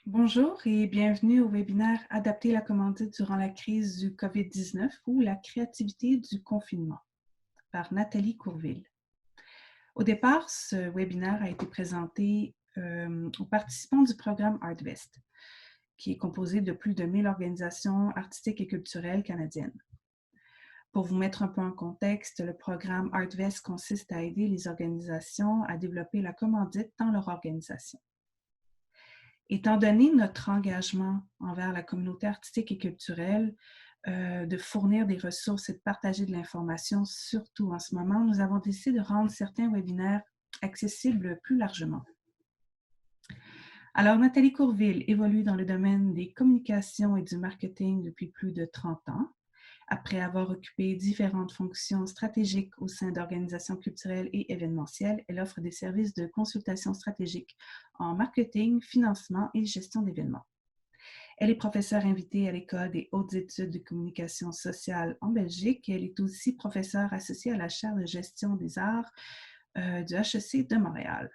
Bonjour et bienvenue au webinaire Adapter la commandite durant la crise du COVID-19 ou la créativité du confinement par Nathalie Courville. Au départ, ce webinaire a été présenté aux participants du programme ArtVest, qui est composé de plus de 1000 organisations artistiques et culturelles canadiennes. Pour vous mettre un peu en contexte, le programme ArtVest consiste à aider les organisations à développer la commandite dans leur organisation. Étant donné notre engagement envers la communauté artistique et culturelle, de fournir des ressources et de partager de l'information, surtout en ce moment, nous avons décidé de rendre certains webinaires accessibles plus largement. Alors, Nathalie Courville évolue dans le domaine des communications et du marketing depuis plus de 30 ans. Après avoir occupé différentes fonctions stratégiques au sein d'organisations culturelles et événementielles, elle offre des services de consultation stratégique en marketing, financement et gestion d'événements. Elle est professeure invitée à l'École des hautes études de communication sociale en Belgique. Elle est aussi professeure associée à la chaire de gestion des arts du HEC de Montréal.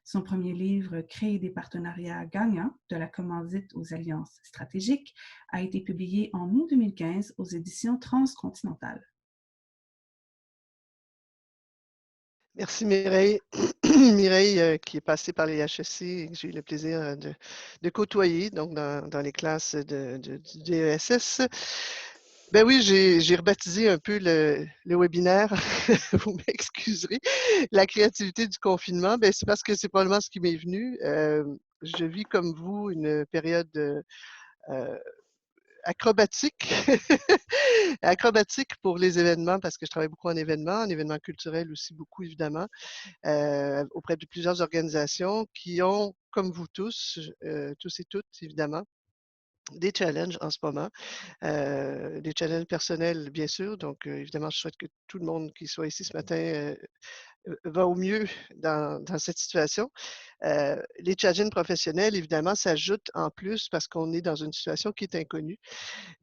Son premier livre, Créer des partenariats gagnants, de la commandite aux alliances stratégiques, a été publié en août 2015 aux éditions Transcontinentales. Merci Mireille. Mireille qui est passée par les HEC et que j'ai eu le plaisir de côtoyer donc dans les classes du DESS. Ben oui, j'ai rebaptisé un peu le webinaire, vous m'excuserez, la créativité du confinement. Ben, c'est parce que c'est probablement ce qui m'est venu. Je vis comme vous une période acrobatique, acrobatique pour les événements parce que je travaille beaucoup en événements culturels aussi beaucoup évidemment. Auprès de plusieurs organisations qui ont, comme vous tous, tous et toutes évidemment, des challenges en ce moment, des challenges personnels bien sûr. Donc, évidemment, je souhaite que tout le monde qui soit ici ce matin va au mieux dans cette situation. Les challenges professionnels, évidemment, s'ajoutent en plus parce qu'on est dans une situation qui est inconnue.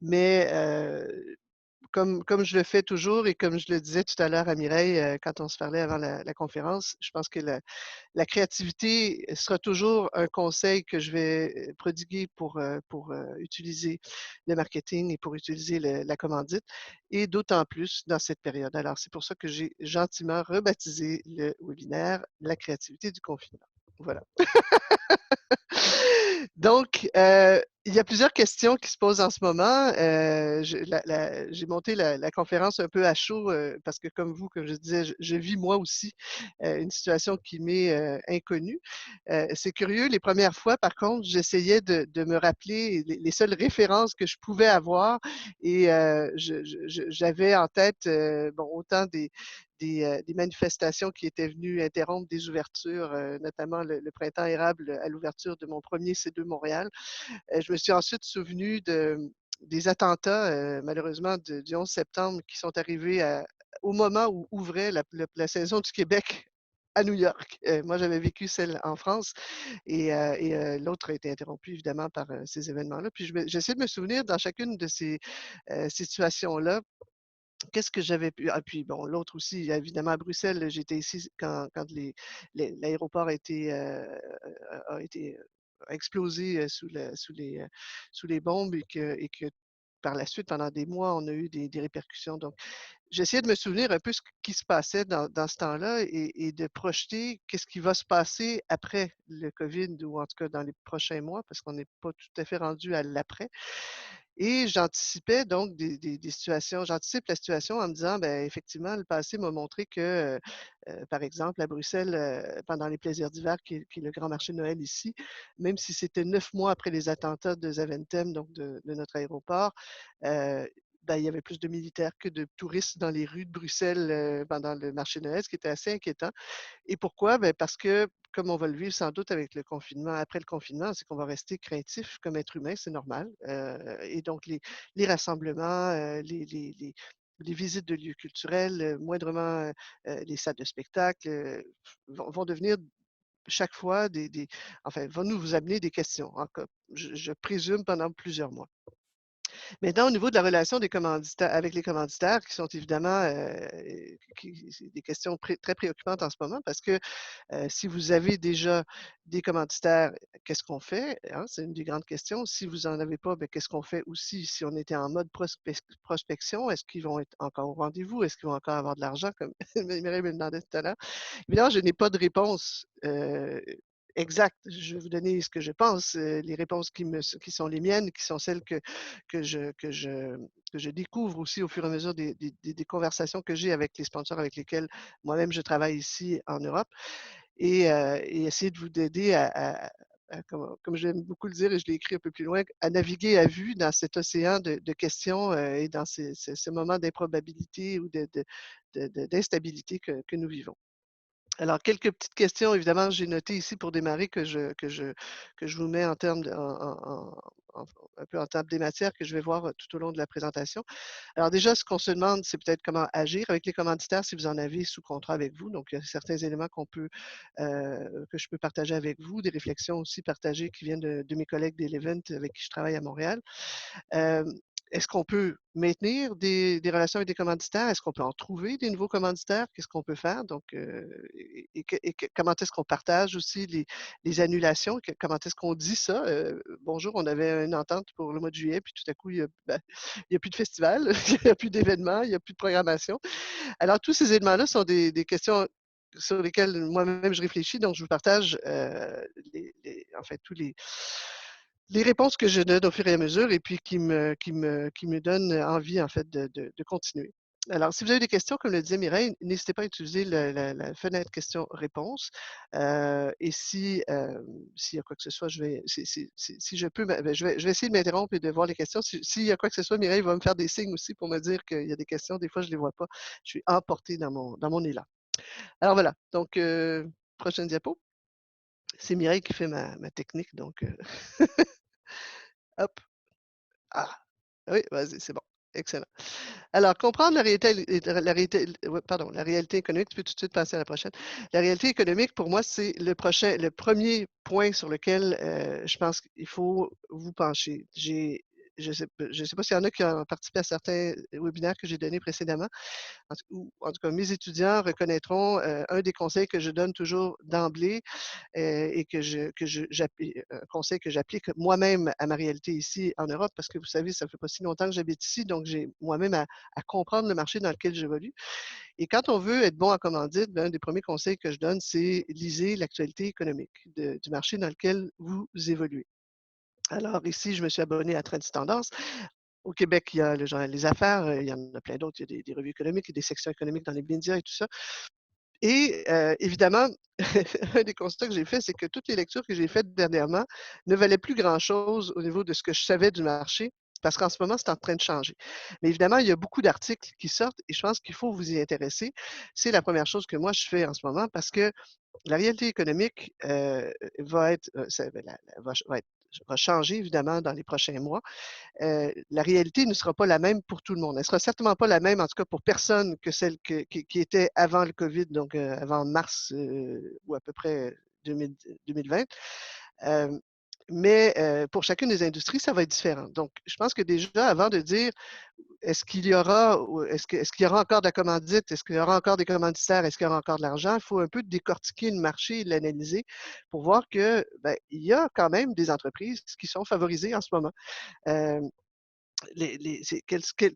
Mais comme je le fais toujours et comme je le disais tout à l'heure à Mireille, quand on se parlait avant la conférence, je pense que la créativité sera toujours un conseil que je vais prodiguer pour utiliser le marketing et pour utiliser la commandite et d'autant plus dans cette période. Alors, c'est pour ça que j'ai gentiment rebaptisé le webinaire «La créativité du confinement». Voilà. Donc, il y a plusieurs questions qui se posent en ce moment. J'ai monté la conférence un peu à chaud parce que comme vous, comme je disais, je vis moi aussi une situation qui m'est inconnue. C'est curieux, les premières fois, par contre, j'essayais de me rappeler les seules références que je pouvais avoir et j'avais en tête bon, autant des manifestations qui étaient venues interrompre des ouvertures, notamment le Printemps érable à l'ouverture de mon premier C2 Montréal. Je me suis ensuite souvenue des attentats, malheureusement, du 11 septembre qui sont arrivés au moment où ouvrait la saison du Québec à New York. Moi, j'avais vécu celle en France et l'autre a été interrompue évidemment par ces événements-là. Puis j'essaie de me souvenir dans chacune de ces situations-là qu'est-ce que j'avais pu ah puis bon, l'autre aussi, évidemment à Bruxelles, j'étais ici quand l'aéroport a explosé, sous les bombes et que par la suite, pendant des mois, on a eu des répercussions. Donc, j'essayais de me souvenir un peu ce qui se passait dans ce temps-là et de projeter qu'est-ce qui va se passer après le COVID ou en tout cas dans les prochains mois, parce qu'on n'est pas tout à fait rendu à l'après. Et j'anticipais donc des situations j'anticipe la situation en me disant: «Ben, effectivement, le passé m'a montré que, par exemple, à Bruxelles, pendant les plaisirs d'hiver, qui est le grand marché de Noël ici, même si c'était 9 mois après les attentats de Zaventem, donc de notre aéroport, heu, ben, il y avait plus de militaires que de touristes dans les rues de Bruxelles, pendant le marché de Noël, ce qui était assez inquiétant. Et pourquoi? Ben, parce que, comme on va le vivre sans doute avec le confinement après le confinement, c'est qu'on va rester craintif comme être humain, c'est normal. Et donc les rassemblements, les visites de lieux culturels, moindrement, les salles de spectacle, vont devenir chaque fois enfin, vont nous amener des questions, je présume pendant plusieurs mois. Maintenant, au niveau de la relation des commanditaires avec les commanditaires qui sont évidemment, c'est des questions très préoccupantes en ce moment parce que, si vous avez déjà des commanditaires, qu'est-ce qu'on fait? Hein? C'est une des grandes questions. Si vous en avez pas, ben, qu'est-ce qu'on fait aussi? Si on était en mode prospection, est-ce qu'ils vont être encore au rendez-vous? Est-ce qu'ils vont encore avoir de l'argent comme Mireille me demandait tout à l'heure? Évidemment, je n'ai pas de réponse, exacte. Je vais vous donner ce que je pense, les réponses qui sont les miennes, qui sont celles que je que je que je découvre aussi au fur et à mesure des conversations que j'ai avec les sponsors avec lesquels moi-même je travaille ici en Europe et essayer de vous d'aider à comme j'aime beaucoup le dire et je l'ai écrit un peu plus loin, à naviguer à vue dans cet océan de questions, et dans ces moments d'improbabilité ou d'instabilité que nous vivons. Alors, quelques petites questions, évidemment, j'ai noté ici pour démarrer que je vous mets en termes de en un peu en termes des matières que je vais voir, tout au long de la présentation. Alors déjà, ce qu'on se demande, c'est peut-être comment agir avec les commanditaires si vous en avez sous contrat avec vous. Donc, il y a certains éléments que je peux partager avec vous, des réflexions aussi partagées qui viennent de mes collègues d'Elevent avec qui je travaille à Montréal. Hem, Est-ce qu'on peut maintenir des relations avec des commanditaires? Est-ce qu'on peut en trouver des nouveaux commanditaires? Qu'est-ce qu'on peut faire? Donc, comment est-ce qu'on partage aussi les annulations? Comment est-ce qu'on dit ça? «Bonjour, on avait une entente pour le mois de juillet, puis tout à coup, il y a plus de festival, il y a plus d'événements, il y a plus de programmation». Alors tous ces éléments-là sont des questions sur lesquelles moi-même je réfléchis, donc je vous partage, en fait tous les réponses que je donne au fur et à mesure et puis qui me donnent envie en fait de continuer. Alors si vous avez des questions, comme le disait Mireille, n'hésitez pas à utiliser la fenêtre questions-réponses, et s'il y a quoi que ce soit, je vais si je peux, ben, je vais essayer de m'interrompre et de voir les questions. S'il y a quoi que ce soit, Mireille va me faire des signes aussi pour me dire qu'il y a des questions. Des fois, je ne les vois pas. Je suis emportée dans mon élan. Alors voilà, donc prochaine diapo. C'est Mireille qui fait ma technique, donc hop. Ah! Oui, vas-y, c'est bon. Excellent. Alors, comprendre la réalité économique, tu peux tout de suite passer à la prochaine. La réalité économique, pour moi, c'est le premier point sur lequel, je pense qu'il faut vous pencher. Je sais pas s'il y en a qui ont participé à certains webinaires que j'ai donnés précédemment. En tout cas, mes étudiants reconnaîtront, un des conseils que je donne toujours d'emblée, et un conseil que j'applique moi-même à ma réalité ici en Europe, parce que vous savez, ça fait pas si longtemps que j'habite ici, donc j'ai moi-même à comprendre le marché dans lequel j'évolue. Et quand on veut être bon en commandite, ben, un des premiers conseils que je donne, c'est lisez l'actualité économique du marché dans lequel vous évoluez. Alors ici, je me suis abonnée à Trends Tendance. Au Québec, il y a le journal Les Affaires, il y en a plein d'autres, il y a des revues économiques et des sections économiques dans les médias et tout ça. Et évidemment, un des constats que j'ai fait, c'est que toutes les lectures que j'ai faites dernièrement ne valaient plus grand-chose au niveau de ce que je savais du marché, parce qu'en ce moment, c'est en train de changer. Mais évidemment, il y a beaucoup d'articles qui sortent et je pense qu'il faut vous y intéresser. C'est la première chose que moi je fais en ce moment parce que la réalité économique, va être, ça va changer évidemment dans les prochains mois. La réalité ne sera pas la même pour tout le monde. Elle sera certainement pas la même, en tout cas pour personne, que celle qui était avant le COVID, donc avant mars, ou à peu près 2020. Hem, mais pour chacune des industries, ça va être différent. Donc je pense que déjà, avant de dire: «Est-ce qu'il y aura encore de la commandite? Est-ce qu'il y aura encore des commanditaires? Est-ce qu'il y aura encore de l'argent?» Il faut un peu décortiquer le marché et l'analyser pour voir que, ben, il y a quand même des entreprises qui sont favorisées en ce moment. Hem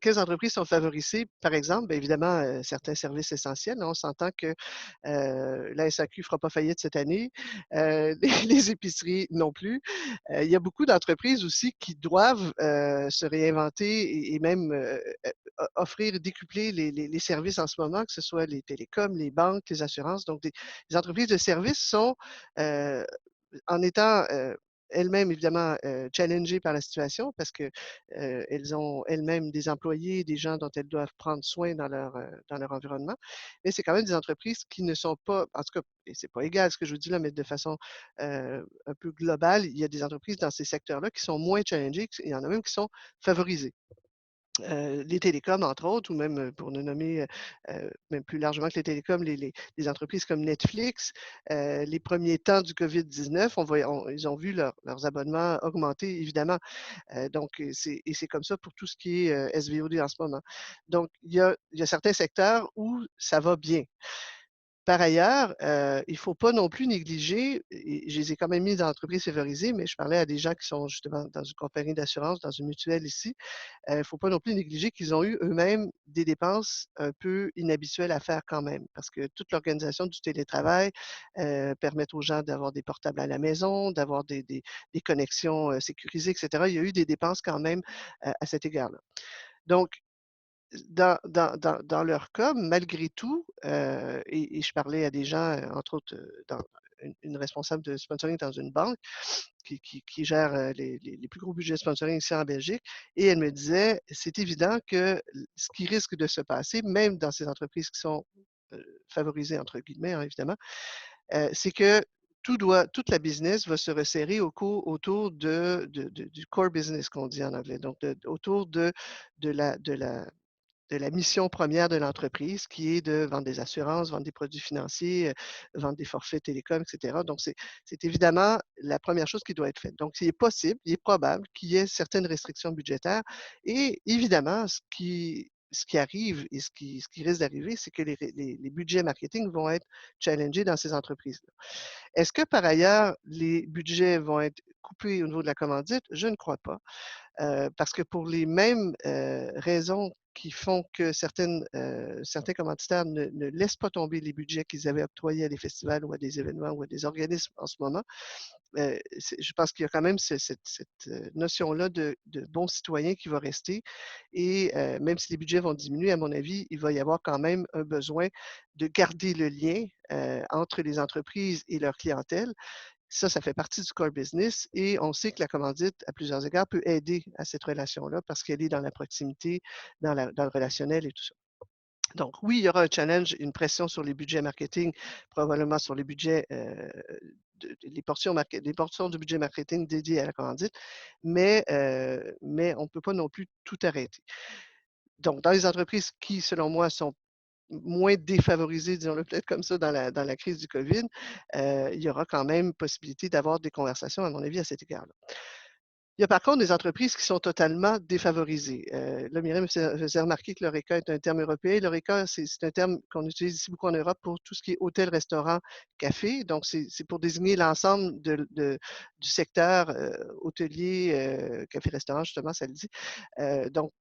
quelles entreprises sont favorisées? Par exemple, bien évidemment, certains services essentiels, hein. On s'entend que, la SAQ ne fera pas faillite cette année, les épiceries non plus. Il y a beaucoup d'entreprises aussi qui doivent, se réinventer et même, offrir, décupler les services en ce moment, que ce soit les télécoms, les banques, les assurances. Donc des entreprises de services sont, heu, en étant, elles-mêmes évidemment, challengées par la situation parce que, elles ont elles-mêmes des employés, des gens dont elles doivent prendre soin dans leur environnement. Mais c'est quand même des entreprises qui ne sont pas, en tout cas, et c'est pas égal ce que je vous dis là, mais de façon, un peu globale, il y a des entreprises dans ces secteurs-là qui sont moins challengées, il y en a même qui sont favorisées. les télécoms, entre autres, ou même pour ne nommer même plus largement que les télécoms, les entreprises comme Netflix, les premiers temps du COVID-19, ils ont vu leurs abonnements augmenter, évidemment. Et c'est comme ça pour tout ce qui est SVOD en ce moment. Donc, il y a certains secteurs où ça va bien. Par ailleurs, il ne faut pas non plus négliger, et je les ai quand même mis dans l'entreprise favorisée, mais je parlais à des gens qui sont justement dans une compagnie d'assurance, dans une mutuelle ici. Il ne faut pas non plus négliger qu'ils ont eu eux-mêmes des dépenses un peu inhabituelles à faire quand même, parce que toute l'organisation du télétravail permet aux gens d'avoir des portables à la maison, d'avoir des connexions sécurisées, etc. Il y a eu des dépenses quand même à cet égard-là. Donc, dans leur cas, malgré tout, et je parlais à des gens, entre autres, dans une responsable de sponsoring dans une banque qui gère les plus gros budgets de sponsoring ici en Belgique, et elle me disait, c'est évident que ce qui risque de se passer, même dans ces entreprises qui sont favorisées, entre guillemets, hein, évidemment, c'est que toute la business va se resserrer autour du core business qu'on dit en anglais, donc autour de la mission première de l'entreprise qui est de vendre des assurances, vendre des produits financiers, vendre des forfaits télécoms, et cetera. Donc, c'est évidemment la première chose qui doit être faite. Donc, il est possible, il est probable qu'il y ait certaines restrictions budgétaires et évidemment, ce qui arrive et ce qui risque d'arriver, c'est que les budgets marketing vont être challengés dans ces entreprises-là. Est-ce que par ailleurs, les budgets vont être coupés au niveau de la commandite? Je ne crois pas. Parce que pour les mêmes raisons qui font que certains commanditaires ne laissent pas tomber les budgets qu'ils avaient octroyés à des festivals ou à des événements ou à des organismes en ce moment, je pense qu'il y a quand même cette notion-là de bon citoyen qui va rester. Et même si les budgets vont diminuer, à mon avis, il va y avoir quand même un besoin de garder le lien entre les entreprises et leur clientèle. Ça fait partie du core business et on sait que la commandite, à plusieurs égards, peut aider à cette relation-là parce qu'elle est dans la proximité, dans le relationnel et tout ça. Donc oui, il y aura un challenge, une pression sur les budgets marketing, probablement sur les budgets, les portions du budget marketing dédiées à la commandite, mais on ne peut pas non plus tout arrêter. Donc dans les entreprises qui, selon moi, sont moins défavorisés, disons-le peut-être comme ça, dans la crise du COVID, il y aura quand même possibilité d'avoir des conversations, à mon avis, à cet égard-là. Il y a par contre des entreprises qui sont totalement défavorisées. Là, Myriam me faisait remarquer que l'ORECA est un terme européen. L'ORECA, c'est un terme qu'on utilise ici beaucoup en Europe pour tout ce qui est hôtel, restaurant, café. Donc, c'est pour désigner l'ensemble du secteur hôtelier, café-restaurant, justement, ça le dit. Donc,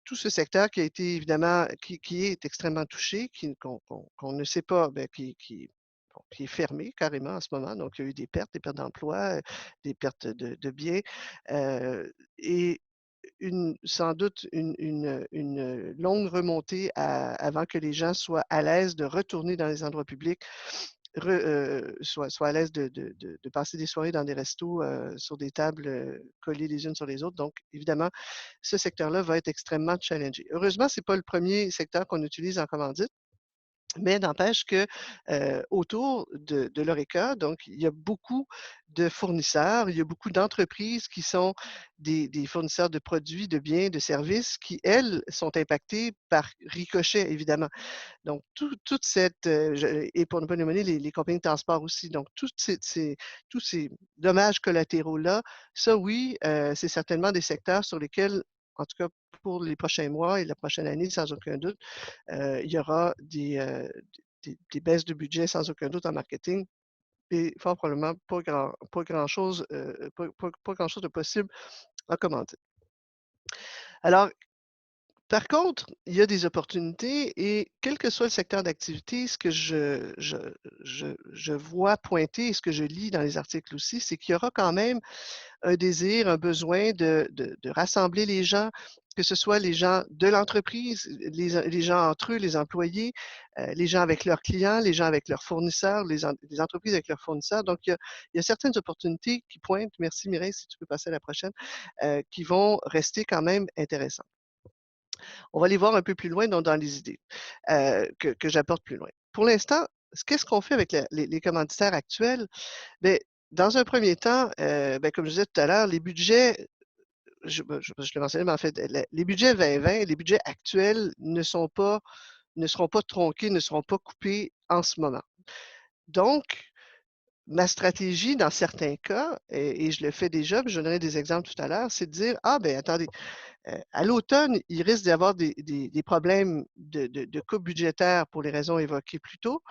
tout ce secteur qui a été évidemment, qui est extrêmement touché, qu'on ne sait pas, ben, bon, qui est fermé carrément en ce moment. Donc, il y a eu des pertes d'emplois, des pertes de biens et sans doute une longue remontée avant que les gens soient à l'aise de retourner dans les endroits publics, soient à l'aise de passer des soirées dans des restos sur des tables collées les unes sur les autres. Donc, évidemment, ce secteur-là va être extrêmement challengé. Heureusement, ce n'est pas le premier secteur qu'on utilise en commandite. Mais n'empêche que, autour de l'ORECA, donc il y a beaucoup de fournisseurs, il y a beaucoup d'entreprises qui sont des fournisseurs de produits, de biens, de services qui, elles, sont impactées par ricochet, évidemment. Donc toute cette, et pour ne pas nommer les compagnies de transport aussi, donc tous ces dommages collatéraux-là, ça oui, c'est certainement des secteurs sur lesquels, en tout cas pour les prochains mois et la prochaine année, sans aucun doute, il y aura des baisses de budget sans aucun doute en marketing et fort probablement pas grand-chose, pas grand-chose de possible en commandite. Alors, par contre, il y a des opportunités et quel que soit le secteur d'activité, ce que je vois pointer et ce que je lis dans les articles aussi, c'est qu'il y aura quand même un désir, un besoin de rassembler les gens, que ce soit les gens de l'entreprise, les gens entre eux, les employés, les gens avec leurs clients, les gens avec leurs fournisseurs, les entreprises avec leurs fournisseurs. Donc, il y a certaines opportunités qui pointent, merci Mireille, si tu peux passer à la prochaine, qui vont rester quand même intéressantes. On va les voir un peu plus loin dans les idées que j'apporte plus loin. Pour l'instant, qu'est-ce qu'on fait avec les commanditaires actuels? Bien, dans un premier temps, comme je disais tout à l'heure, les budgets je l'ai mentionné, mais en fait, les budgets 2020, les budgets actuels ne seront pas tronqués, ne seront pas coupés en ce moment. Donc, ma stratégie dans certains cas, et je le fais déjà, puis je donnerai des exemples tout à l'heure, c'est de dire, ah ben attendez, à l'automne, il risque d'y avoir des problèmes de coupe budgétaire pour les raisons évoquées plus tôt.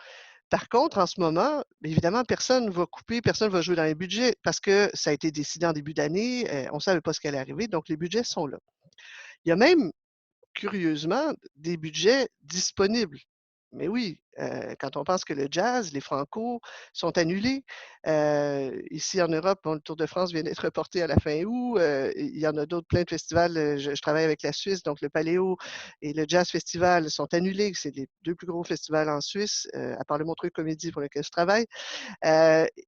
Par contre, en ce moment, évidemment, personne ne va couper, personne ne va jouer dans les budgets parce que ça a été décidé en début d'année, on ne savait pas ce qui allait arriver, donc les budgets sont là. Il y a même curieusement, des budgets disponibles. Mais oui, quand on pense que le jazz, les Franco sont annulés. Ici en Europe, bon, le Tour de France vient d'être reporté à la fin août. Il y en a d'autres, plein de festivals. Je travaille avec la Suisse, donc le Paléo et le Jazz Festival sont annulés. C'est les 2 plus gros festivals en Suisse, à part le Montreux Comédie pour lequel je travaille.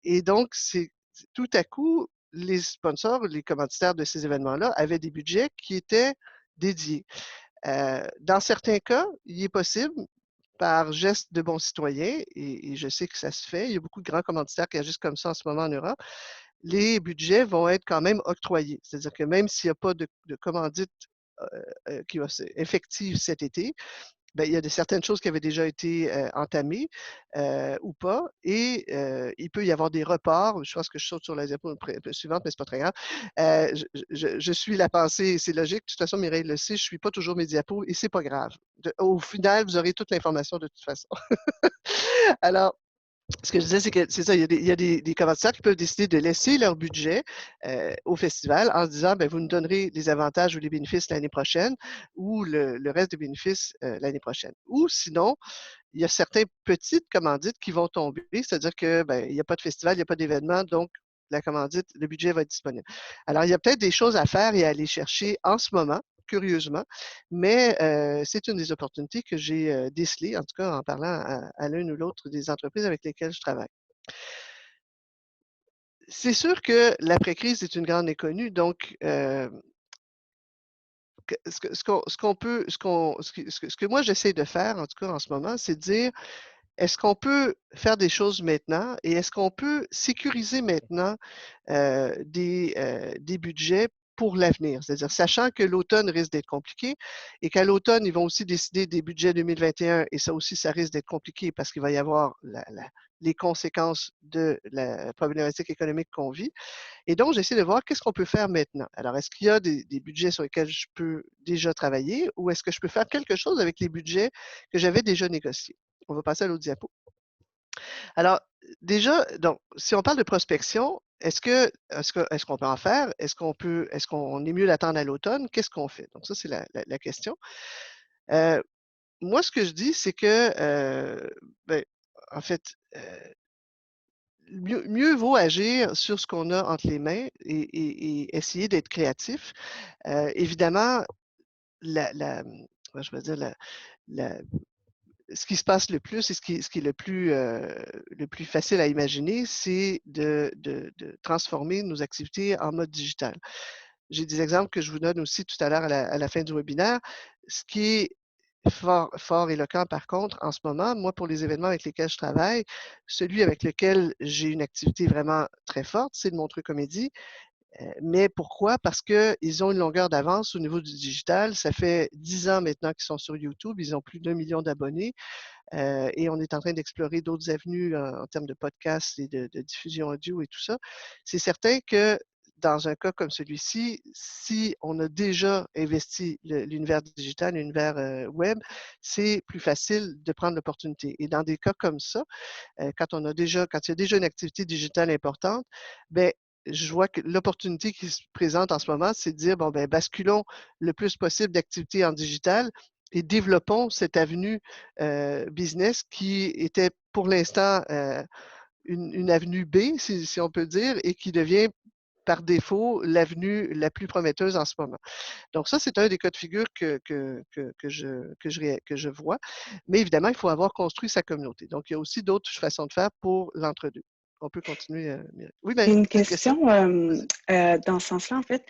Et donc, c'est tout à coup, les sponsors, les commanditaires de ces événements-là avaient des budgets qui étaient dédiés. Dans certains cas, il est possible, par geste de bon citoyen, et je sais que ça se fait, il y a beaucoup de grands commanditaires qui agissent comme ça en ce moment en Europe, les budgets vont être quand même octroyés. C'est-à-dire que même s'il n'y a pas de commandite qui va effective cet été, ben, il y a certaines choses qui avaient déjà été entamées ou pas, et il peut y avoir des reports. Je pense que je saute sur la diapo suivante, mais c'est pas très grave. Je suis la pensée, c'est logique. De toute façon, Mireille le sait, je suis pas toujours mes diapos et c'est pas grave. Au final, vous aurez toute l'information de toute façon. Alors, ce que je disais, c'est que c'est ça, il y a des commanditaires qui peuvent décider de laisser leur budget au festival en se disant, ben, vous nous donnerez les avantages ou les bénéfices l'année prochaine ou le reste des bénéfices l'année prochaine. Ou sinon, il y a certains petites commandites qui vont tomber, c'est-à-dire que ben, il n'y a pas de festival, il n'y a pas d'événement, donc la commandite, le budget va être disponible. Alors, il y a peut-être des choses à faire et à aller chercher en ce moment, curieusement, mais c'est une des opportunités que j'ai décelées, en tout cas en parlant à l'une ou l'autre des entreprises avec lesquelles je travaille. C'est sûr que l'après-crise est une grande inconnue, donc ce que moi j'essaie de faire, en tout cas en ce moment, c'est de dire est-ce qu'on peut faire des choses maintenant et est-ce qu'on peut sécuriser maintenant des budgets pour l'avenir? C'est-à-dire, sachant que l'automne risque d'être compliqué et qu'à l'automne, ils vont aussi décider des budgets 2021 et ça aussi, ça risque d'être compliqué parce qu'il va y avoir les conséquences de la problématique économique qu'on vit. Et donc, j'essaie de voir qu'est-ce qu'on peut faire maintenant. Alors, est-ce qu'il y a des budgets sur lesquels je peux déjà travailler ou est-ce que je peux faire quelque chose avec les budgets que j'avais déjà négociés? On va passer à l'autre diapo. Alors, déjà, donc, si on parle de prospection, est-ce qu'on peut en faire? Est-ce qu'on est mieux d'attendre à l'automne? Qu'est-ce qu'on fait? Donc, ça, c'est la question. Moi, ce que je dis, c'est que, ben, en fait, mieux vaut agir sur ce qu'on a entre les mains et essayer d'être créatif. Évidemment, comment je vais dire, la ce qui se passe le plus et ce qui est le plus facile à imaginer, c'est de transformer nos activités en mode digital. J'ai des exemples que je vous donne aussi tout à l'heure à la fin du webinaire. Ce qui est fort éloquent par contre en ce moment, moi pour les événements avec lesquels je travaille, celui avec lequel j'ai une activité vraiment très forte, c'est le Montreux Comédie. Mais pourquoi? Parce qu'ils ont une longueur d'avance au niveau du digital. Ça fait 10 ans maintenant qu'ils sont sur YouTube. Ils ont plus d'1 million d'abonnés. Et on est en train d'explorer d'autres avenues en termes de podcasts et de diffusion audio et tout ça. C'est certain que dans un cas comme celui-ci, si on a déjà investi l'univers digital, l'univers web, c'est plus facile de prendre l'opportunité. Et dans des cas comme ça, quand il y a déjà une activité digitale importante, ben je vois que l'opportunité qui se présente en ce moment, c'est de dire, bon, ben, basculons le plus possible d'activités en digital et développons cette avenue business qui était pour l'instant une avenue B, si on peut dire, et qui devient par défaut l'avenue la plus prometteuse en ce moment. Donc ça, c'est un des cas de figure que je vois. Mais évidemment, il faut avoir construit sa communauté. Donc, il y a aussi d'autres façons de faire pour l'entre-deux. On peut continuer. Oui, J'ai Marie, une tu as une question? question dans ce sens-là, en fait,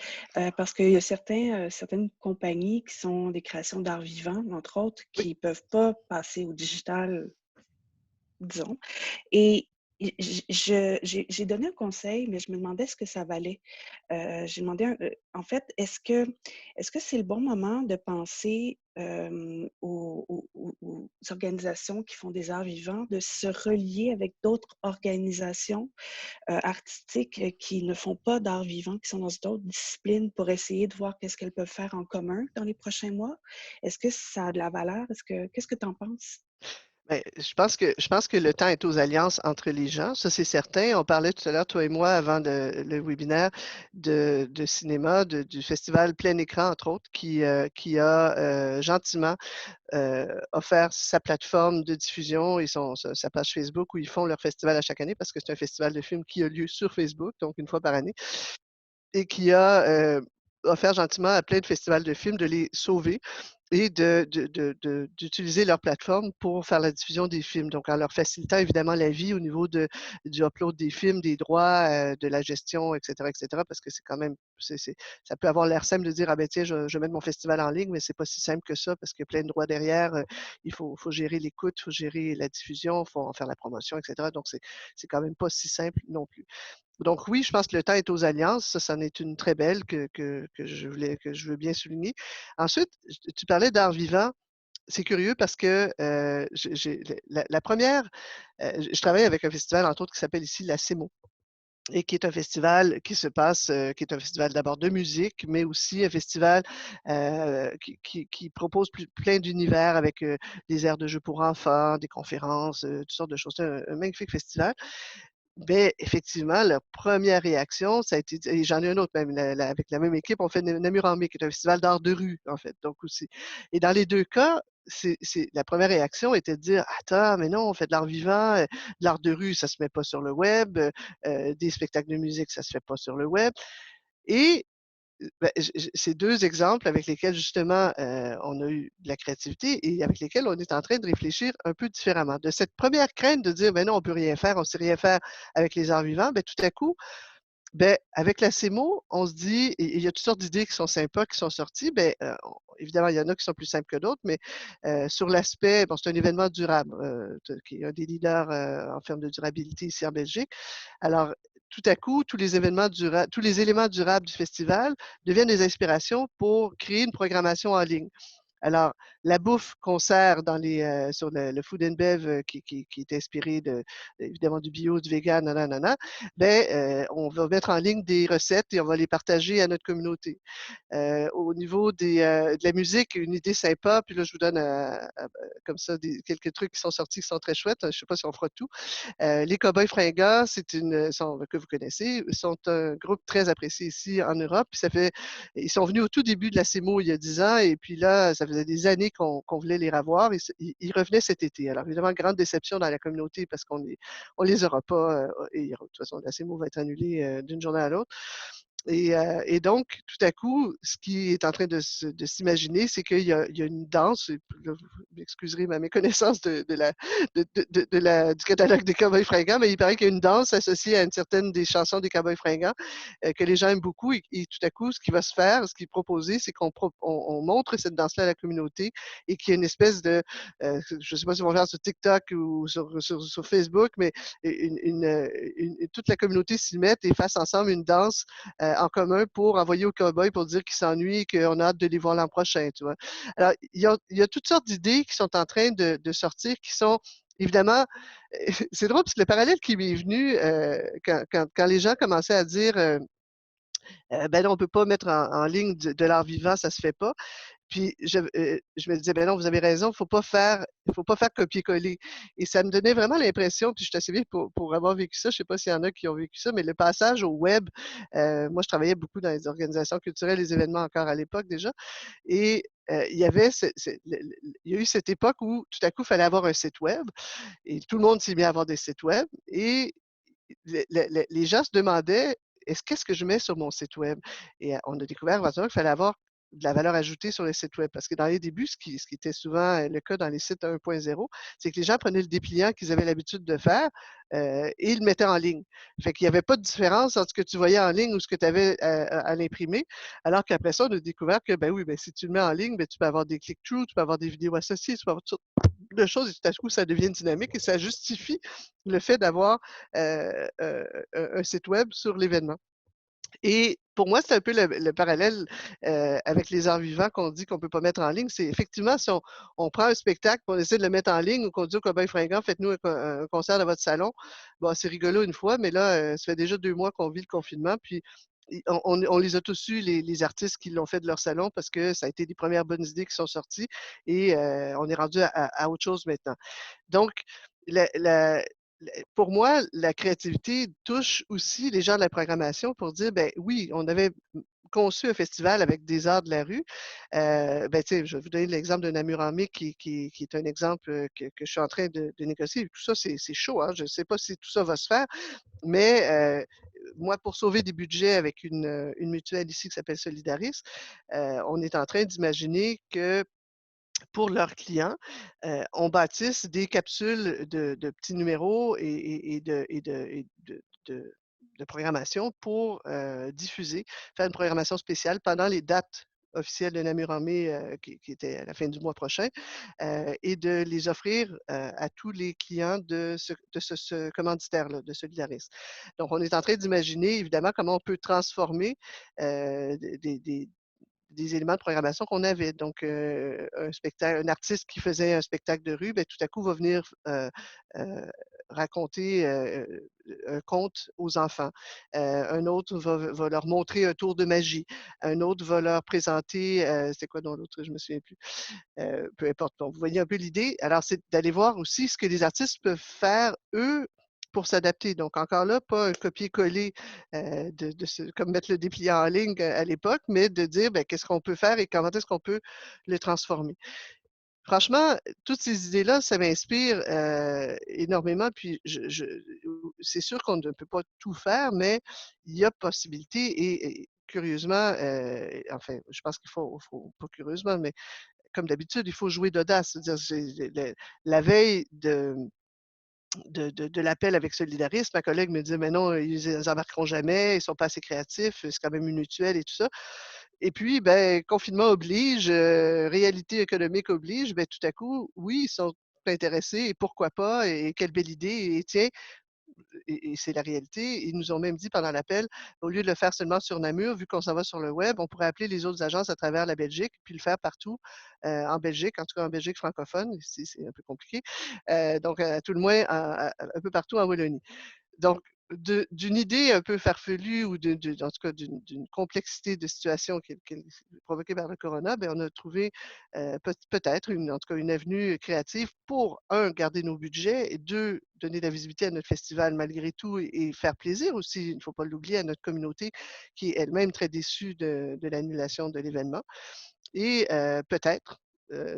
parce qu'il y a certaines compagnies qui sont des créations d'art vivant, entre autres, Oui. qui ne peuvent pas passer au digital, disons. Et j'ai donné un conseil, mais je me demandais ce que ça valait. J'ai demandé en fait, est-ce que c'est le bon moment de penser, aux organisations qui font des arts vivants, de se relier avec d'autres organisations, artistiques, qui ne font pas d'art vivant, qui sont dans d'autres disciplines pour essayer de voir qu'est-ce qu'elles peuvent faire en commun dans les prochains mois? Est-ce que ça a de la valeur? Qu'est-ce que tu en penses? Ben, je pense que le temps est aux alliances entre les gens, ça c'est certain. On parlait tout à l'heure, toi et moi, avant le webinaire de cinéma, du festival Plein Écran, entre autres, qui a gentiment offert sa plateforme de diffusion et sa page Facebook où ils font leur festival à chaque année parce que c'est un festival de films qui a lieu sur Facebook, donc une fois par année, et qui a offert gentiment à plein de festivals de films de les sauver et d'utiliser leur plateforme pour faire la diffusion des films. Donc, en leur facilitant évidemment la vie au niveau du upload des films, des droits, de la gestion, et cetera, parce que c'est quand même, ça peut avoir l'air simple de dire, ah ben tiens, je vais mettre mon festival en ligne, mais c'est pas si simple que ça parce qu'il y a plein de droits derrière. Il faut gérer l'écoute, il faut gérer la diffusion, il faut en faire la promotion, etc. Donc, c'est quand même pas si simple non plus. Donc oui, je pense que le temps est aux alliances. Ça, c'en est une très belle que je veux bien souligner. Ensuite, tu parlais d'art vivant. C'est curieux parce que la première, je travaille avec un festival, entre autres, qui s'appelle ici la CEMO et qui est un festival qui se passe, qui est un festival d'abord de musique, mais aussi un festival qui propose plein d'univers avec des aires de jeux pour enfants, des conférences, toutes sortes de choses. C'est un magnifique festival. Beh, effectivement, leur première réaction, ça a été et j'en ai un autre même, avec la même équipe, on fait Namur en mai, qui est un festival d'art de rue, en fait, donc aussi. Et dans les 2 cas, c'est la première réaction était de dire: «Attends, mais non, on fait de l'art vivant, de l'art de rue, ça se met pas sur le web, des spectacles de musique, ça se fait pas sur le web». Et bah, c'est 2 exemples avec lesquels justement, on a eu de la créativité et avec lesquels on est en train de réfléchir un peu différemment. De cette première crainte de dire: «Ben non, on peut rien faire, on sait rien faire avec les arts vivants», ben tout à coup, ben avec la CEMO, on se dit et il y a toutes sortes d'idées qui sont sympas, qui sont sorties. Ben, on évidemment, il y en a qui sont plus simples que d'autres, mais, sur l'aspect bon, c'est un événement durable, qui est un des leaders, en termes de durabilité ici en Belgique. Alors, tout à coup, tous les éléments durables du festival deviennent des inspirations pour créer une programmation en ligne. Alors, la bouffe qu'on sert sur le food and bev, qui est inspiré évidemment du bio, du végan, nanana, ben, on va mettre en ligne des recettes et on va les partager à notre communauté. Au niveau de la musique, une idée sympa, puis là, je vous donne comme ça quelques trucs qui sont sortis qui sont très chouettes. Je ne sais pas si on fera tout. Les Cowboys Fringants, que vous connaissez, sont un groupe très apprécié ici en Europe. Puis ils sont venus au tout début de la CEMO il y a 10 ans, et puis là, ça faisait des années qu'on voulait les revoir. Ils revenaient cet été. Alors évidemment, grande déception dans la communauté parce on les aura pas. Et de toute façon, la CEMO va être annulée d'une journée à l'autre. Et donc, tout à coup, ce qui est en train de s'imaginer, c'est qu'il y a une danse, et puis là, vous m'excuserez ma méconnaissance du catalogue des Cowboys Fringants, mais il paraît qu'il y a une danse associée à une certaine des chansons des Cowboys Fringants, que les gens aiment beaucoup. Et tout à coup, ce qui va se faire, ce qui est proposé, c'est on montre cette danse-là à la communauté et qu'il y a une espèce je ne sais pas si on va faire sur TikTok ou sur Facebook, mais toute la communauté s'y mette et fasse ensemble une danse en commun pour envoyer aux cow-boys pour dire qu'ils s'ennuient et qu'on a hâte de les voir l'an prochain, tu vois. Alors, il y a toutes sortes d'idées qui sont en train de sortir, qui sont évidemment, c'est drôle parce que le parallèle qui m'est venu quand les gens commençaient à dire ben non, on ne peut pas mettre en ligne de l'art vivant, ça ne se fait pas. Puis je me disais: «Ben non, vous avez raison, il faut pas faire copier-coller», et ça me donnait vraiment l'impression, puis je suis assez vieille pour avoir vécu ça, je ne sais pas s'il y en a qui ont vécu ça, mais le passage au web, moi je travaillais beaucoup dans les organisations culturelles, les événements encore à l'époque déjà, et il y avait il y a eu cette époque où tout à coup, il fallait avoir un site web et tout le monde s'est mis à avoir des sites web, et les gens se demandaient: «Qu'est-ce que je mets sur mon site web?» Et on a découvert éventuellement qu'il fallait avoir de la valeur ajoutée sur les sites web. Parce que dans les débuts, ce qui était souvent le cas dans les sites 1.0, c'est que les gens prenaient le dépliant qu'ils avaient l'habitude de faire, et ils le mettaient en ligne. Fait qu'il n'y avait pas de différence entre ce que tu voyais en ligne ou ce que tu avais à l'imprimer. Alors qu'après ça, on a découvert que, ben oui, ben, si tu le mets en ligne, ben, tu peux avoir des click-through, tu peux avoir des vidéos associées, tu peux avoir tout. de choses et tout à coup, ça devient dynamique et ça justifie le fait d'avoir un site web sur l'événement. Et pour moi, c'est un peu le parallèle avec les arts vivants qu'on dit qu'on ne peut pas mettre en ligne. C'est effectivement, si on prend un spectacle et on essaie de le mettre en ligne ou qu'on dit au copain fringant, faites-nous un concert dans votre salon, bon, c'est rigolo une fois, mais là, ça fait déjà 2 mois qu'on vit le confinement, puis on les a tous eus, les artistes qui l'ont fait de leur salon parce que ça a été les premières bonnes idées qui sont sorties et on est rendu à autre chose maintenant. Donc, la la la pour moi, la créativité touche aussi les gens de la programmation pour dire, ben oui, on avait conçu un festival avec des arts de la rue. Ben, tu sais, je vais vous donner l'exemple de Namur en mai qui est un exemple, que je suis en train de négocier. Tout ça, c'est chaud, hein. Je ne sais pas si tout ça va se faire, mais moi, pour sauver des budgets avec une mutuelle ici qui s'appelle Solidaris, on est en train d'imaginer que pour leurs clients, on bâtisse des capsules de petits numéros et de programmation pour, diffuser, faire une programmation spéciale pendant les dates officielles de Namur en mai, qui était à la fin du mois prochain, et de les offrir, à tous les clients de ce commanditaire-là, de Solidaris. Donc on est en train d'imaginer évidemment comment on peut transformer, des éléments de programmation qu'on avait. Donc, un artiste qui faisait un spectacle de rue, ben, tout à coup va venir heu, raconter, un conte aux enfants. Un autre va leur montrer un tour de magie. Un autre va leur présenter, c'était quoi dans l'autre? Je me souviens plus. Peu importe. Donc, vous voyez un peu l'idée. Alors, c'est d'aller voir aussi ce que les artistes peuvent faire, eux, pour s'adapter. Donc, encore là, pas un copier-coller comme mettre le dépliant en ligne à l'époque, mais de dire ben, qu'est-ce qu'on peut faire et comment est-ce qu'on peut le transformer. Franchement, toutes ces idées-là, ça m'inspire énormément. Puis, c'est sûr qu'on ne peut pas tout faire, mais il y a possibilité et curieusement, enfin, je pense qu'il faut pas curieusement, mais comme d'habitude, il faut jouer d'audace. C'est-à-dire, la veille de l'appel avec Solidaris, ma collègue me dit: «Mais non, ils embarqueront jamais, ils sont pas assez créatifs, c'est quand même une mutuelle et tout ça». Et puis, ben, confinement oblige, réalité économique oblige, ben, tout à coup, oui, ils sont intéressés et pourquoi pas et quelle belle idée et tiens, et c'est la réalité. Ils nous ont même dit pendant l'appel, au lieu de le faire seulement sur Namur, vu qu'on s'en va sur le web, on pourrait appeler les autres agences à travers la Belgique, puis le faire partout, en Belgique, en tout cas en Belgique francophone. Ici, c'est un peu compliqué. Donc, à tout le moins, un peu partout en Wallonie. Donc, d'une idée un peu farfelue ou en tout cas d'une complexité de situation provoquée par le corona, ben, on a trouvé peut-être en tout cas une avenue créative pour, un, garder nos budgets et deux, donner de la visibilité à notre festival malgré tout et faire plaisir aussi, il ne faut pas l'oublier, à notre communauté qui est elle-même très déçue de l'annulation de l'événement. Et peut-être,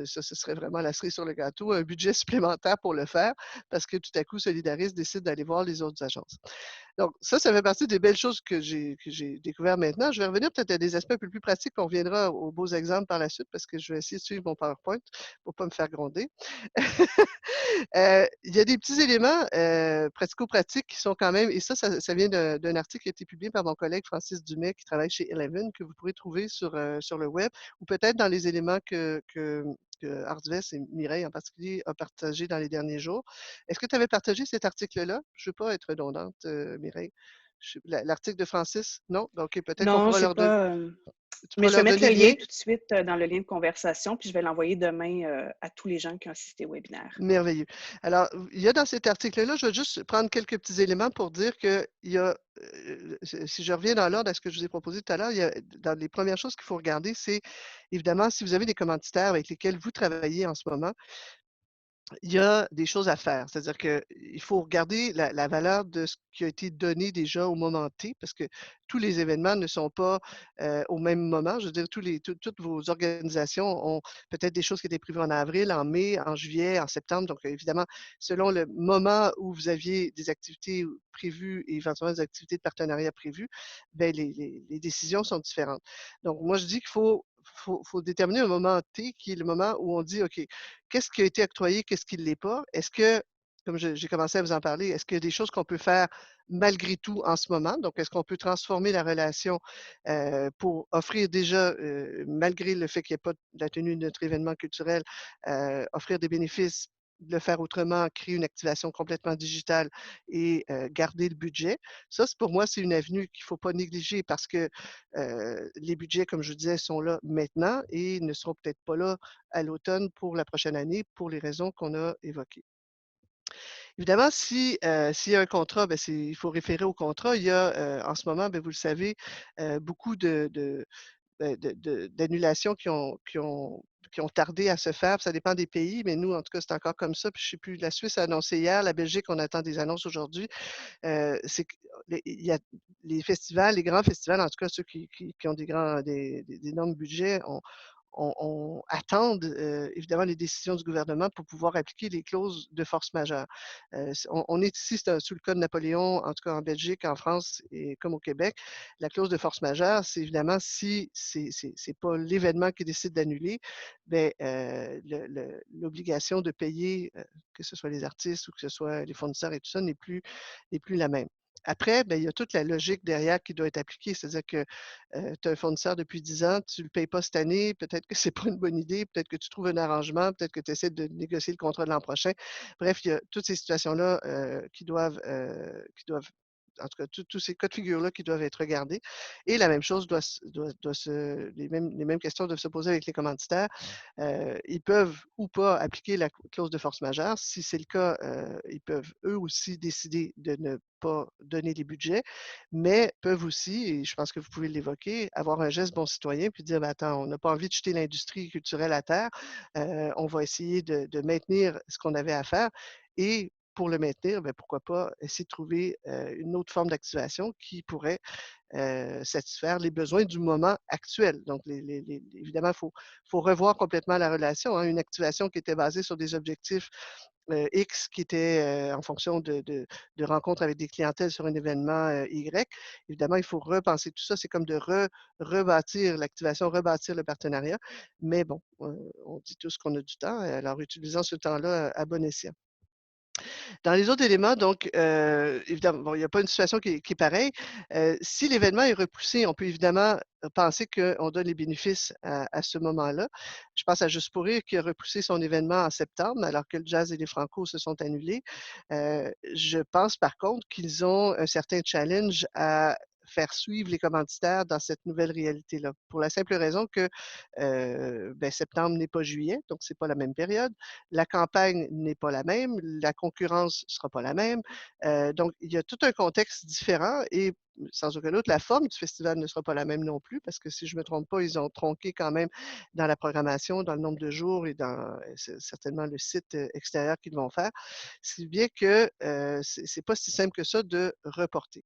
ça, ce serait vraiment la cerise sur le gâteau, un budget supplémentaire pour le faire, parce que tout à coup, Solidaris décide d'aller voir les autres agences. Donc ça fait partie des belles choses que j'ai découvert maintenant. Je vais revenir peut-être à des aspects un peu plus pratiques. On reviendra aux beaux exemples par la suite parce que je vais essayer de suivre mon PowerPoint pour pas me faire gronder. Il y a des petits éléments, pratico-pratiques qui sont quand même et ça vient d'un article qui a été publié par mon collègue Francis Dumais qui travaille chez Eleven, que vous pourrez trouver sur le web ou peut-être dans les éléments que Artvez et Mireille en particulier a partagé dans les derniers jours. Est-ce que tu avais partagé cet article-là? Je ne veux pas être redondante, Mireille. L'article de Francis? Non? Ben, OK, peut-être qu'on Non, pourra j'ai leur donner pas. tu Mais pourras je vais leur mettre donner le le lien lien? tout de suite dans le lien de conversation, puis je vais l'envoyer demain à tous les gens qui ont assisté au webinaire. Merveilleux. Alors, il y a dans cet article-là, je vais juste prendre quelques petits éléments pour dire qu'il y a, si je reviens dans l'ordre à ce que je vous ai proposé tout à l'heure, il y a dans les premières choses qu'il faut regarder, c'est évidemment si vous avez des commanditaires avec lesquels vous travaillez en ce moment, il y a des choses à faire. C'est-à-dire qu'il faut regarder la valeur de ce qui a été donné déjà au moment T, parce que tous les événements ne sont pas au même moment. Je veux dire, toutes vos organisations ont peut-être des choses qui étaient prévues en avril, en mai, en juillet, en septembre. Donc, évidemment, selon le moment où vous aviez des activités prévues et éventuellement des activités de partenariat prévues, ben, les décisions sont différentes. Donc, moi, je dis qu'il faut déterminer un moment T qui est le moment où on dit, OK, qu'est-ce qui a été octroyé, qu'est-ce qui ne l'est pas? Est-ce que, comme j'ai commencé à vous en parler, est-ce qu'il y a des choses qu'on peut faire malgré tout en ce moment? Donc, est-ce qu'on peut transformer la relation pour offrir déjà, malgré le fait qu'il n'y ait pas de la tenue de notre événement culturel, offrir des bénéfices le faire autrement, créer une activation complètement digitale et garder le budget. Ça, pour moi, c'est une avenue qu'il ne faut pas négliger parce que les budgets, comme je vous disais, sont là maintenant et ne seront peut-être pas là à l'automne pour la prochaine année pour les raisons qu'on a évoquées. Évidemment, s'il y a un contrat, ben, il faut référer au contrat. Il y a en ce moment, ben, vous le savez, beaucoup d'annulations qui ont tardé à se faire. Ça dépend des pays, mais nous, en tout cas, c'est encore comme ça. Puis je ne sais plus, la Suisse a annoncé hier, la Belgique, on attend des annonces aujourd'hui. C'est que il y a les festivals, les grands festivals, en tout cas ceux qui ont des énormes budgets, attendent évidemment les décisions du gouvernement pour pouvoir appliquer les clauses de force majeure. On est ici sous le code Napoléon, en tout cas en Belgique, en France et comme au Québec. La clause de force majeure, c'est évidemment si c'est pas l'événement qui décide d'annuler, ben, l'obligation de payer, que ce soit les artistes ou que ce soit les fournisseurs et tout ça, n'est plus la même. Après, ben, il y a toute la logique derrière qui doit être appliquée. C'est-à-dire que tu as un fournisseur depuis 10 ans, tu ne le payes pas cette année, peut-être que ce n'est pas une bonne idée, peut-être que tu trouves un arrangement, peut-être que tu essaies de négocier le contrat de l'an prochain. Bref, il y a toutes ces situations-là qui doivent en tout cas, tous ces cas de figure-là qui doivent être regardés. Et la même chose les mêmes questions doivent se poser avec les commanditaires. Ils peuvent ou pas appliquer la clause de force majeure. Si c'est le cas, ils peuvent eux aussi décider de ne pas donner les budgets, mais peuvent aussi, et je pense que vous pouvez l'évoquer, avoir un geste bon citoyen puis dire, ben, attends, on n'a pas envie de jeter l'industrie culturelle à terre, on va essayer de maintenir ce qu'on avait à faire et pour le maintenir, ben, pourquoi pas essayer de trouver une autre forme d'activation qui pourrait satisfaire les besoins du moment actuel. Donc, évidemment, faut revoir complètement la relation, hein. Une activation qui était basée sur des objectifs X qui étaient en fonction de rencontres avec des clientèles sur un événement Y. Évidemment, il faut repenser tout ça. C'est comme de rebâtir l'activation, rebâtir le partenariat. Mais bon, on dit tous qu'on a du temps, alors utilisons ce temps-là à bon escient. Dans les autres éléments, donc, évidemment, bon, il n'y a pas une situation qui est pareille. Si l'événement est repoussé, on peut évidemment penser qu'on donne les bénéfices à ce moment-là. Je pense à Juste pour rire qui a repoussé son événement en septembre alors que le jazz et les Franco se sont annulés. Je pense par contre qu'ils ont un certain challenge à faire suivre les commanditaires dans cette nouvelle réalité-là. Pour la simple raison que ben, septembre n'est pas juillet, donc c'est pas la même période. La campagne n'est pas la même, la concurrence ne sera pas la même. Donc, il y a tout un contexte différent et sans aucun doute, la forme du festival ne sera pas la même non plus parce que si je ne me trompe pas, ils ont tronqué quand même dans la programmation, dans le nombre de jours et dans certainement le site extérieur qu'ils vont faire. Si bien que c'est pas si simple que ça de reporter.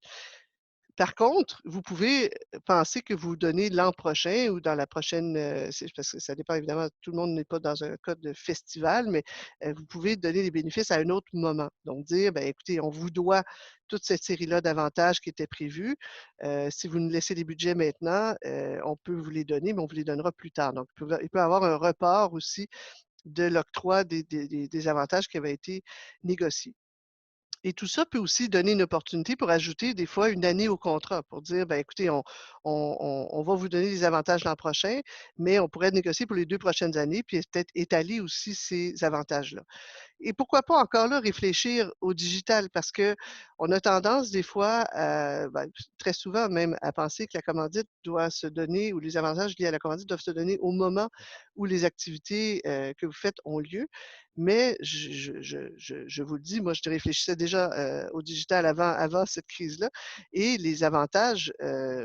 Par contre, vous pouvez penser que vous donnez l'an prochain ou dans la prochaine, parce que ça dépend évidemment, tout le monde n'est pas dans un cas de festival, mais vous pouvez donner les bénéfices à un autre moment. Donc dire, ben écoutez, on vous doit toute cette série-là d'avantages qui étaient prévus. Si vous nous laissez les budgets maintenant, on peut vous les donner, mais on vous les donnera plus tard. Donc, il peut y avoir un report aussi de l'octroi des avantages qui avaient été négociés. Et tout ça peut aussi donner une opportunité pour ajouter des fois une année au contrat, pour dire, ben écoutez, on va vous donner des avantages l'an prochain, mais on pourrait négocier pour les 2 prochaines années, puis peut-être étaler aussi ces avantages-là. Et pourquoi pas encore là réfléchir au digital parce qu'on a tendance des fois, très souvent même, à penser que la commandite doit se donner ou les avantages liés à la commandite doivent se donner au moment où les activités, que vous faites ont lieu. Mais je vous le dis, moi, je réfléchissais déjà, au digital avant cette crise-là et les avantages,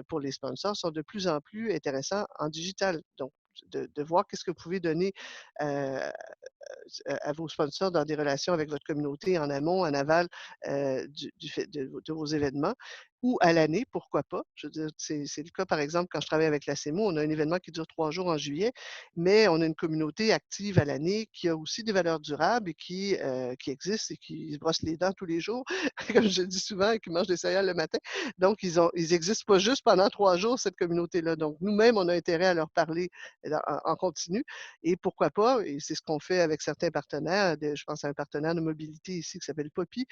pour les sponsors sont de plus en plus intéressants en digital. Donc de voir qu'est-ce que vous pouvez donner, heu à vos sponsors dans des relations avec votre communauté en amont, en aval du fait de vos événements ou à l'année, pourquoi pas. Je veux dire, c'est le cas, par exemple, quand je travaille avec la CEMO, on a un événement qui dure 3 jours en juillet, mais on a une communauté active à l'année qui a aussi des valeurs durables et qui existe et qui se brosse les dents tous les jours, comme je le dis souvent, et qui mange des céréales le matin. Donc, ils existent pas juste pendant 3 jours, cette communauté-là. Donc, nous-mêmes, on a intérêt à leur parler en continu. Et pourquoi pas, et c'est ce qu'on fait avec avec certains partenaires. Je pense à un partenaire de mobilité ici qui s'appelle Poppy,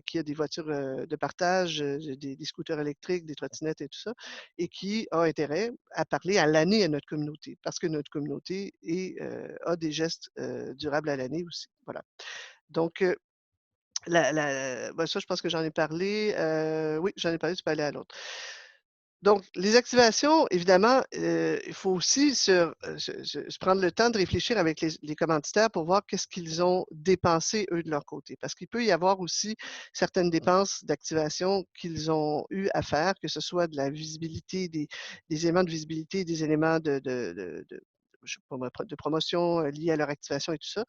qui a des voitures de partage, des scooters électriques, des trottinettes et tout ça, et qui a intérêt à parler à l'année à notre communauté, parce que notre communauté a des gestes durables à l'année aussi. Voilà. Donc, ça, je pense que j'en ai parlé. Oui, j'en ai parlé, tu peux aller à l'autre. Donc, les activations, évidemment, il faut aussi se prendre le temps de réfléchir avec les commanditaires pour voir qu'est-ce qu'ils ont dépensé, eux, de leur côté. Parce qu'il peut y avoir aussi certaines dépenses d'activation qu'ils ont eu à faire, que ce soit de la visibilité, des éléments de visibilité, des éléments je sais pas moi, de promotion liés à leur activation et tout ça.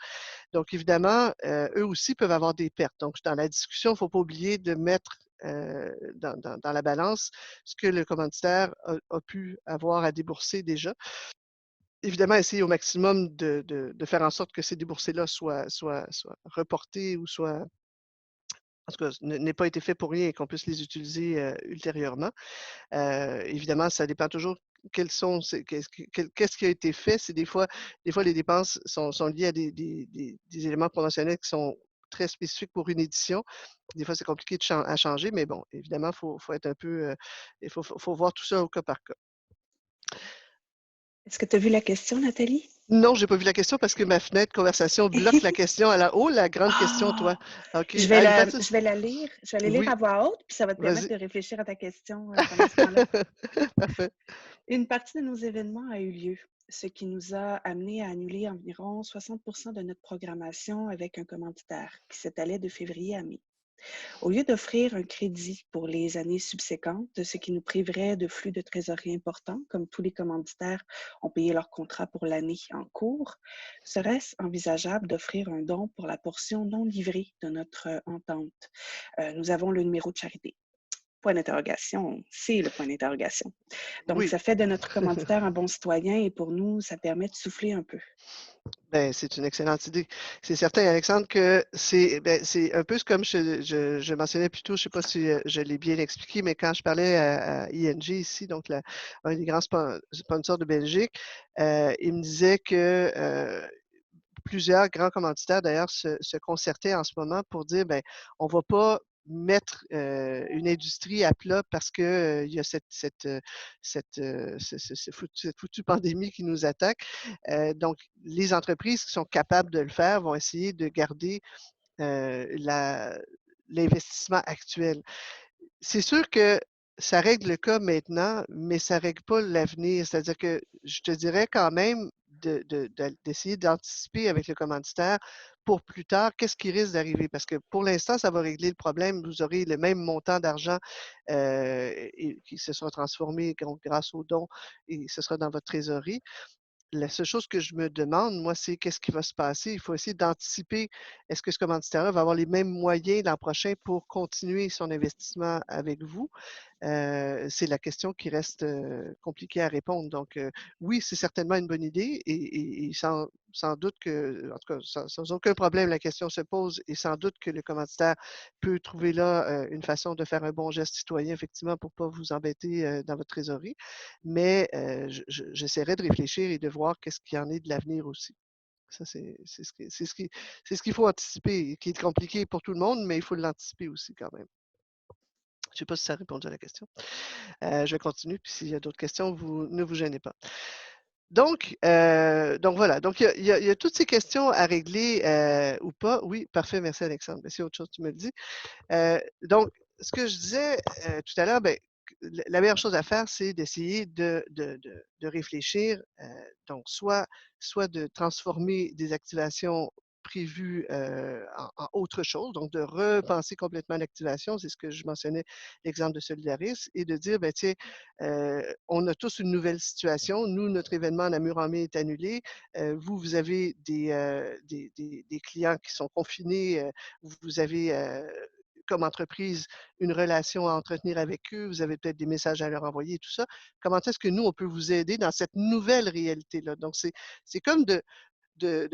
Donc, évidemment, eux aussi peuvent avoir des pertes. Donc, dans la discussion, il ne faut pas oublier de mettre dans la balance ce que le commanditaire a pu avoir à débourser déjà. Évidemment, essayer au maximum de faire en sorte que ces déboursés-là soient reportés ou soient, en tout cas, n'aient pas été faits pour rien et qu'on puisse les utiliser ultérieurement. Évidemment, ça dépend toujours qu'est-ce qui a été fait. C'est des fois les dépenses sont liées à des éléments promotionnels qui sont très spécifiques pour une édition. Des fois, c'est compliqué à changer, mais bon, évidemment, faut être un peu, il faut voir tout ça au cas par cas. Est-ce que tu as vu la question, Nathalie? Non, j'ai pas vu la question parce que ma fenêtre conversation bloque la question à la haut, la grande question, toi. Ah! OK. Je vais la lire. Je vais aller lire Oui, à voix haute, puis ça va te permettre vas-y. de réfléchir à ta question pendant ce temps-là. Parfait. Une partie de nos événements a eu lieu, ce qui nous a amené à annuler environ 60 de notre programmation avec un commanditaire qui s'étalait de février à mai. Au lieu d'offrir un crédit pour les années subséquentes, ce qui nous priverait de flux de trésorerie importants, comme tous les commanditaires ont payé leur contrat pour l'année en cours, serait-ce envisageable d'offrir un don pour la portion non livrée de notre entente? Nous avons le numéro de charité. Point d'interrogation, c'est le point d'interrogation. Donc, Oui. ça fait de notre commanditaire un bon citoyen et pour nous, ça permet de souffler un peu. Ben, c'est une excellente idée. C'est certain, Alexandre, que c'est un peu comme je mentionnais plus tôt, je ne sais pas si je l'ai bien expliqué, mais quand je parlais à ING ici, donc un des grands sponsors de Belgique, il me disait que plusieurs grands commanditaires, d'ailleurs, se concertaient en ce moment pour dire, ben, on ne va pas mettre une industrie à plat parce qu'il y a cette foutue pandémie qui nous attaque. Donc, les entreprises qui sont capables de le faire vont essayer de garder l'investissement actuel. C'est sûr que ça règle le cas maintenant, mais ça ne règle pas l'avenir. C'est-à-dire que je te dirais quand même d'essayer d'anticiper avec le commanditaire pour plus tard, qu'est-ce qui risque d'arriver? Parce que pour l'instant, ça va régler le problème. Vous aurez le même montant d'argent qui se sera transformé grâce aux dons et ce sera dans votre trésorerie. La seule chose que je me demande, moi, c'est qu'est-ce qui va se passer? Il faut essayer d'anticiper. Est-ce que ce commanditaire-là va avoir les mêmes moyens l'an prochain pour continuer son investissement avec vous? C'est la question qui reste compliquée à répondre. Donc, oui, c'est certainement une bonne idée et sans doute que, en tout cas, sans aucun problème, la question se pose et sans doute que le commanditaire peut trouver là une façon de faire un bon geste citoyen, effectivement, pour ne pas vous embêter dans votre trésorerie. Mais j'essaierai de réfléchir et de voir qu'est-ce qu'il y en est de l'avenir aussi. Ça, c'est ce qu'il faut anticiper, qui est compliqué pour tout le monde, mais il faut l'anticiper aussi quand même. Je ne sais pas si ça a répondu à la question. Je vais continuer, puis s'il y a d'autres questions, ne vous gênez pas. Donc voilà. Donc, il y a toutes ces questions à régler ou pas. Oui, parfait, merci Alexandre. Mais c'est autre chose, tu me le dis. Donc, ce que je disais tout à l'heure, ben, la meilleure chose à faire, c'est d'essayer de réfléchir, donc soit de transformer des activations prévues en autre chose, donc de repenser complètement l'activation, c'est ce que je mentionnais, l'exemple de Solidaris, et de dire, ben, tiens, on a tous une nouvelle situation. Nous, notre événement Namur en mai est annulé. Vous avez des clients qui sont confinés. Vous avez comme entreprise une relation à entretenir avec eux, vous avez peut-être des messages à leur envoyer, tout ça. Comment est-ce que nous, on peut vous aider dans cette nouvelle réalité-là? Donc, c'est comme ben,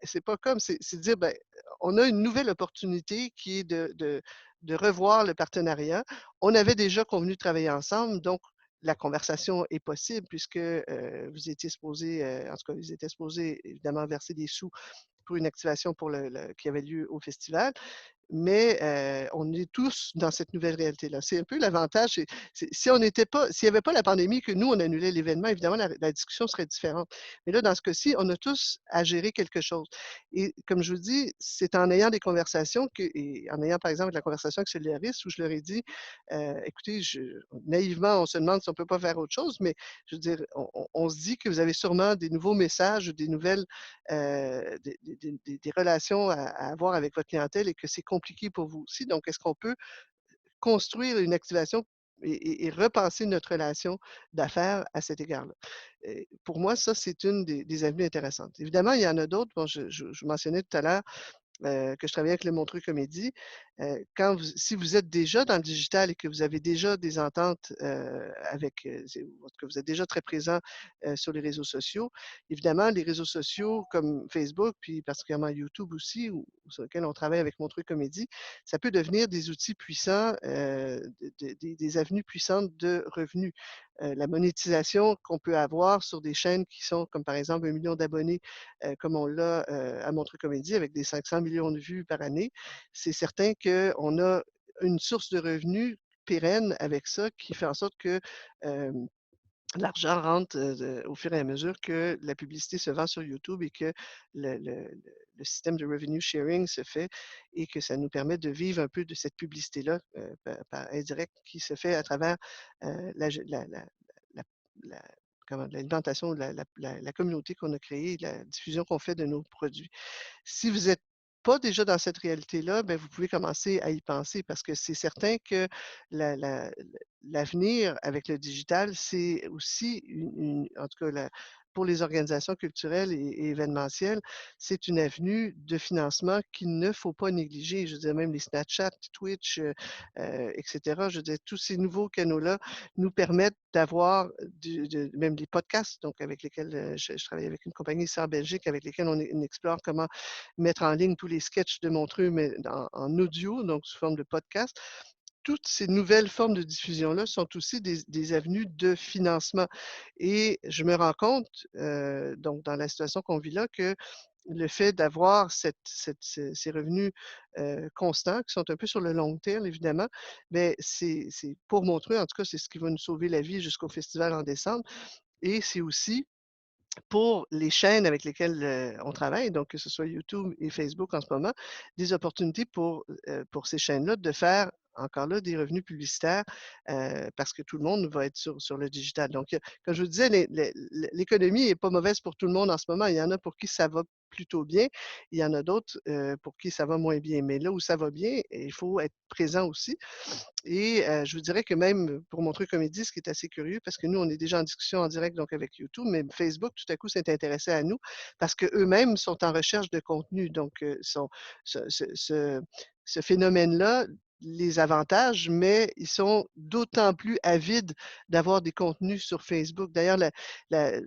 c'est pas comme, c'est de dire, ben, on a une nouvelle opportunité qui est de revoir le partenariat. On avait déjà convenu de travailler ensemble, donc la conversation est possible puisque vous étiez supposé, en tout cas, ils étaient supposés évidemment verser des sous pour une activation pour qui avait lieu au festival. Mais on est tous dans cette nouvelle réalité-là. C'est un peu l'avantage, si on n'était pas s'il n'y avait pas la pandémie, que nous, on annulait l'événement, évidemment, la discussion serait différente. Mais là, dans ce cas-ci, on a tous à gérer quelque chose. Et comme je vous dis, c'est en ayant des conversations et en ayant, par exemple, la conversation avec Solaris où je leur ai dit, écoutez, naïvement, on se demande si on ne peut pas faire autre chose, mais je veux dire, on se dit que vous avez sûrement des nouveaux messages ou des nouvelles des relations à avoir avec votre clientèle et que c'est compliqué pour vous aussi. Donc, est-ce qu'on peut construire une activation et repenser notre relation d'affaires à cet égard-là? Pour moi, ça, c'est une des avenues intéressantes. Évidemment, il y en a d'autres. Bon, je mentionnais tout à l'heure que je travaillais avec le Montreux Comédie. Si vous êtes déjà dans le digital et que vous avez déjà des ententes que vous êtes déjà très présent sur les réseaux sociaux, évidemment, les réseaux sociaux comme Facebook, puis particulièrement YouTube aussi, sur lesquels on travaille avec Montreux Comédie, ça peut devenir des outils puissants, des avenues puissantes de revenus. La monétisation qu'on peut avoir sur des chaînes qui sont comme par exemple 1 million d'abonnés comme on l'a à Montreux Comédie avec des 500 millions de vues par année, c'est certain qu'on a une source de revenus pérenne avec ça qui fait en sorte que l'argent rentre au fur et à mesure que la publicité se vend sur YouTube et que le système de revenue sharing se fait et que ça nous permet de vivre un peu de cette publicité-là par indirect qui se fait à travers la, la- l'alimentation, la communauté qu'on a créée, la diffusion qu'on fait de nos produits. Si vous n'êtes pas déjà dans cette réalité-là, ben, vous pouvez commencer à y penser parce que c'est certain que la la l'avenir avec le digital, c'est aussi en tout cas pour les organisations culturelles et événementielles, c'est une avenue de financement qu'il ne faut pas négliger. Je veux dire même les Snapchat, Twitch, et cetera. Je veux dire tous ces nouveaux canaux-là nous permettent d'avoir même des podcasts donc avec lesquels, je travaille avec une compagnie ici en Belgique avec lesquels on explore comment mettre en ligne tous les sketchs de Montreux, mais en audio, donc sous forme de podcast. Toutes ces nouvelles formes de diffusion-là sont aussi des avenues de financement. Et je me rends compte, donc dans la situation qu'on vit là, que le fait d'avoir ces revenus constants, qui sont un peu sur le long terme, évidemment, mais c'est pour Montreux, en tout cas, c'est ce qui va nous sauver la vie jusqu'au festival en décembre. Et c'est aussi pour les chaînes avec lesquelles, on travaille, donc que ce soit YouTube et Facebook en ce moment, des opportunités pour ces chaînes-là de faire encore là des revenus publicitaires, parce que tout le monde va être sur le digital. Donc, comme je vous disais, l'économie n'est pas mauvaise pour tout le monde en ce moment. Il y en a pour qui ça va plutôt bien, il y en a d'autres, pour qui ça va moins bien. Mais là où ça va bien, il faut être présent aussi. Et je vous dirais que même pour Montreux Comédie, ce qui est assez curieux, parce que nous, on est déjà en discussion en direct donc avec YouTube, mais Facebook, tout à coup, s'est intéressé à nous parce qu'eux-mêmes sont en recherche de contenu. Donc, ce phénomène-là les avantage, mais ils sont d'autant plus avides d'avoir des contenus sur Facebook. D'ailleurs,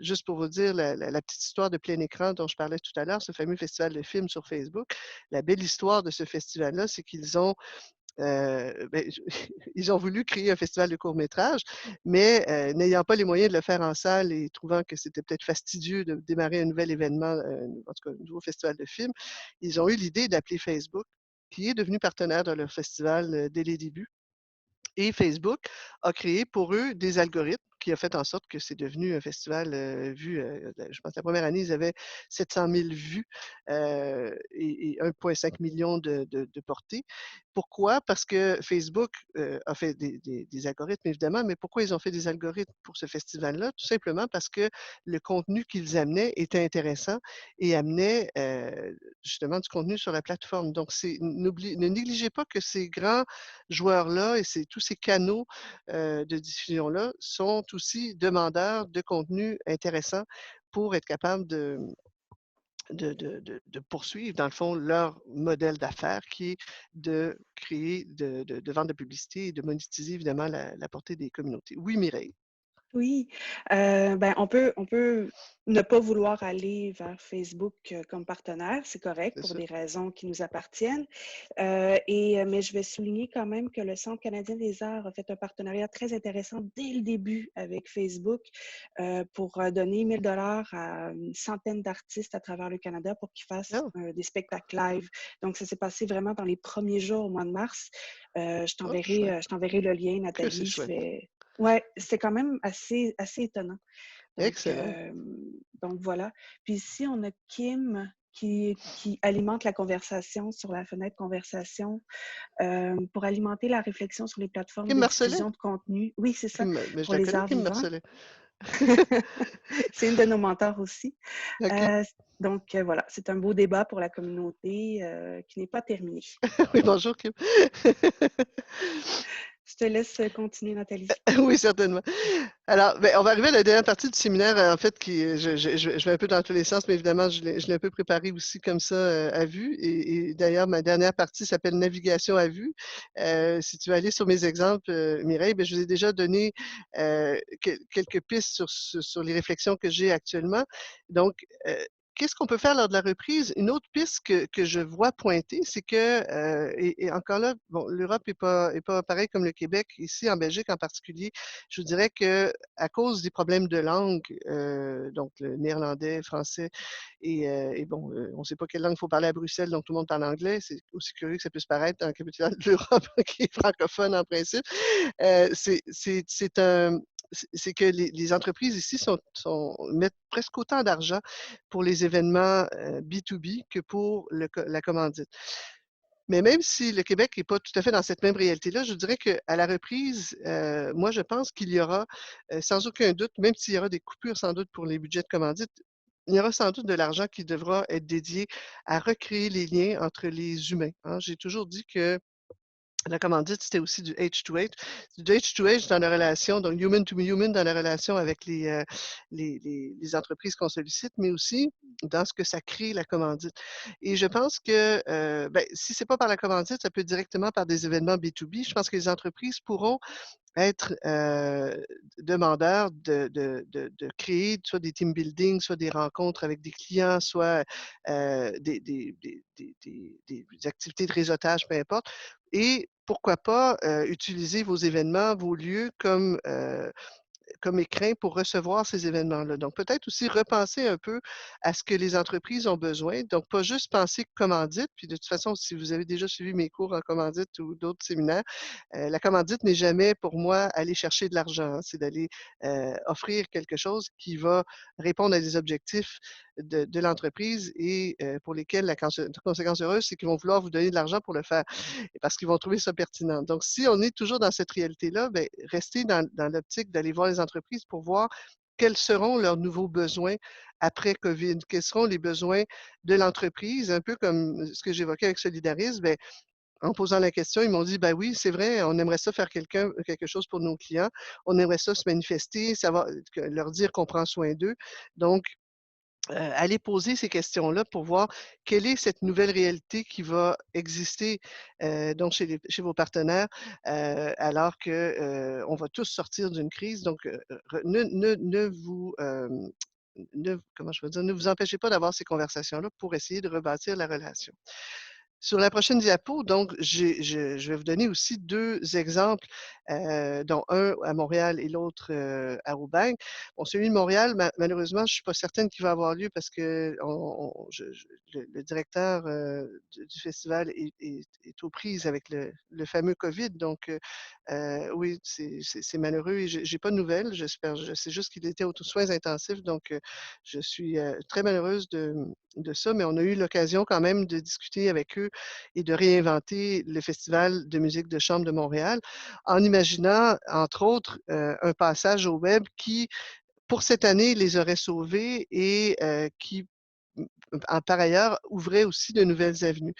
juste pour vous dire, la petite histoire de plein écran dont je parlais tout à l'heure, ce fameux festival de films sur Facebook, la belle histoire de ce festival-là, c'est qu'ils ont beh, ils ont voulu créer un festival de courts-métrages, mais n'ayant pas les moyens de le faire en salle et trouvant que c'était peut-être fastidieux de démarrer un nouvel événement, en tout cas un nouveau festival de films, ils ont eu l'idée d'appeler Facebook, qui est devenu partenaire de leur festival, dès les débuts. Et Facebook a créé pour eux des algorithmes qui a fait en sorte que c'est devenu un festival, vu, je pense la première année, ils avaient 700 000 vues, et 1,5 million de portées. Pourquoi? Parce que Facebook, a fait des algorithmes évidemment, mais pourquoi ils ont fait des algorithmes pour ce festival-là? Tout simplement parce que le contenu qu'ils amenaient était intéressant et amenait, justement du contenu sur la plateforme. Donc ne négligez pas que ces grands joueurs-là et tous ces canaux de diffusion-là sont aussi demandeurs de contenu intéressant pour être capable de poursuivre, dans le fond, leur modèle d'affaires qui est de créer, de vendre de publicité et de monétiser évidemment la portée des communautés. Oui, Mireille. Oui, ben, on peut ne pas vouloir aller vers Facebook, comme partenaire, c'est correct C'est pour ça. des raisons qui nous appartiennent. Mais je vais souligner quand même que le Centre canadien des arts a fait un partenariat très intéressant dès le début avec Facebook, pour, donner 1 000 à une centaine d'artistes à travers le Canada pour qu'ils fassent, Oh, des spectacles live. Donc ça s'est passé vraiment dans les premiers jours au mois de mars. oh, chouette. Je t'enverrai le lien, Que c'est Nathalie. chouette. Ouais, c'est quand même assez étonnant. Donc, Excellent. voilà. Puis ici, on a Kim qui alimente la conversation sur la fenêtre conversation, pour alimenter la réflexion sur les plateformes Kim de Marcellet? diffusion de contenu. Oui, c'est ça, Mais je pour la les connais, arts Kim vivants. Marcellet. C'est une de nos mentors aussi. OK. Donc, voilà, c'est un beau débat pour la communauté, qui n'est pas terminé. Oui, bonjour Kim. Je te laisse continuer, Nathalie. Oui, certainement. Alors, ben, on va arriver à la dernière partie du séminaire, en fait, qui, je vais un peu dans tous les sens, mais évidemment, je l'ai un peu préparé aussi comme ça, à vue. Et d'ailleurs, ma dernière partie s'appelle Navigation à vue. Si tu veux aller sur mes exemples, Mireille, ben, je vous ai déjà donné quelques pistes sur les réflexions que j'ai actuellement. Donc, qu'est-ce qu'on peut faire lors de la reprise? Une autre piste que je vois pointer, c'est que, et encore là, bon, l'Europe est pas pareille comme le Québec. Ici, en Belgique en particulier, je vous dirais que à cause des problèmes de langue, donc le néerlandais, le français et bon, on ne sait pas quelle langue il faut parler à Bruxelles, donc tout le monde parle anglais. C'est aussi curieux que ça puisse paraître dans la capitale de l'Europe qui est francophone en principe. C'est un c'est que les entreprises ici mettent presque autant d'argent pour les événements B2B que pour la commandite. Mais même si le Québec n'est pas tout à fait dans cette même réalité-là, je dirais qu'à la reprise, moi, je pense qu'il y aura, sans aucun doute, même s'il y aura des coupures sans doute pour les budgets de commandite, il y aura sans doute de l'argent qui devra être dédié à recréer les liens entre les humains, hein. J'ai toujours dit que la commandite, c'était aussi du H2H. Du H2H dans la relation, donc human to human dans la relation avec les entreprises qu'on sollicite, mais aussi dans ce que ça crée la commandite. Et je pense que ben, si ce n'est pas par la commandite, ça peut être directement par des événements B2B. Je pense que les entreprises pourront être demandeurs de créer soit des team building, soit des rencontres avec des clients, soit des activités de réseautage, peu importe. Et pourquoi pas utiliser vos événements, vos lieux comme écrin pour recevoir ces événements-là. Donc, peut-être aussi repenser un peu à ce que les entreprises ont besoin. Donc, pas juste penser commandite. Puis, de toute façon, si vous avez déjà suivi mes cours en commandite ou d'autres séminaires, la commandite n'est jamais pour moi aller chercher de l'argent, hein. C'est d'aller offrir quelque chose qui va répondre à des objectifs de l'entreprise et pour lesquels la conséquence heureuse, c'est qu'ils vont vouloir vous donner de l'argent pour le faire parce qu'ils vont trouver ça pertinent. Donc, si on est toujours dans cette réalité-là, ben, restez dans l'optique d'aller voir les entreprises pour voir quels seront leurs nouveaux besoins après COVID, quels seront les besoins de l'entreprise, un peu comme ce que j'évoquais avec Solidaris, ben, en posant la question, ils m'ont dit, ben oui, c'est vrai, on aimerait ça faire quelque chose pour nos clients, on aimerait ça se manifester, savoir, leur dire qu'on prend soin d'eux. Donc, allez poser ces questions-là pour voir quelle est cette nouvelle réalité qui va exister donc chez vos partenaires alors que on va tous sortir d'une crise. Donc, ne vous comment je veux dire, ne vous empêchez pas d'avoir ces conversations-là pour essayer de rebâtir la relation. Sur la prochaine diapo, donc, je vais vous donner aussi deux exemples, dont un à Montréal et l'autre à Roubaix. Bon, celui de Montréal, malheureusement, je ne suis pas certaine qu'il va avoir lieu parce que le directeur du festival est aux prises avec le fameux COVID. Donc, oui, c'est malheureux et je n'ai pas de nouvelles. J'espère, je sais juste qu'il était aux soins intensifs. Donc, je suis très malheureuse de ça, mais on a eu l'occasion quand même de discuter avec eux et de réinventer le Festival de musique de chambre de Montréal en imaginant, entre autres, un passage au web qui, pour cette année, les aurait sauvés et qui, par ailleurs, ouvrait aussi de nouvelles avenues.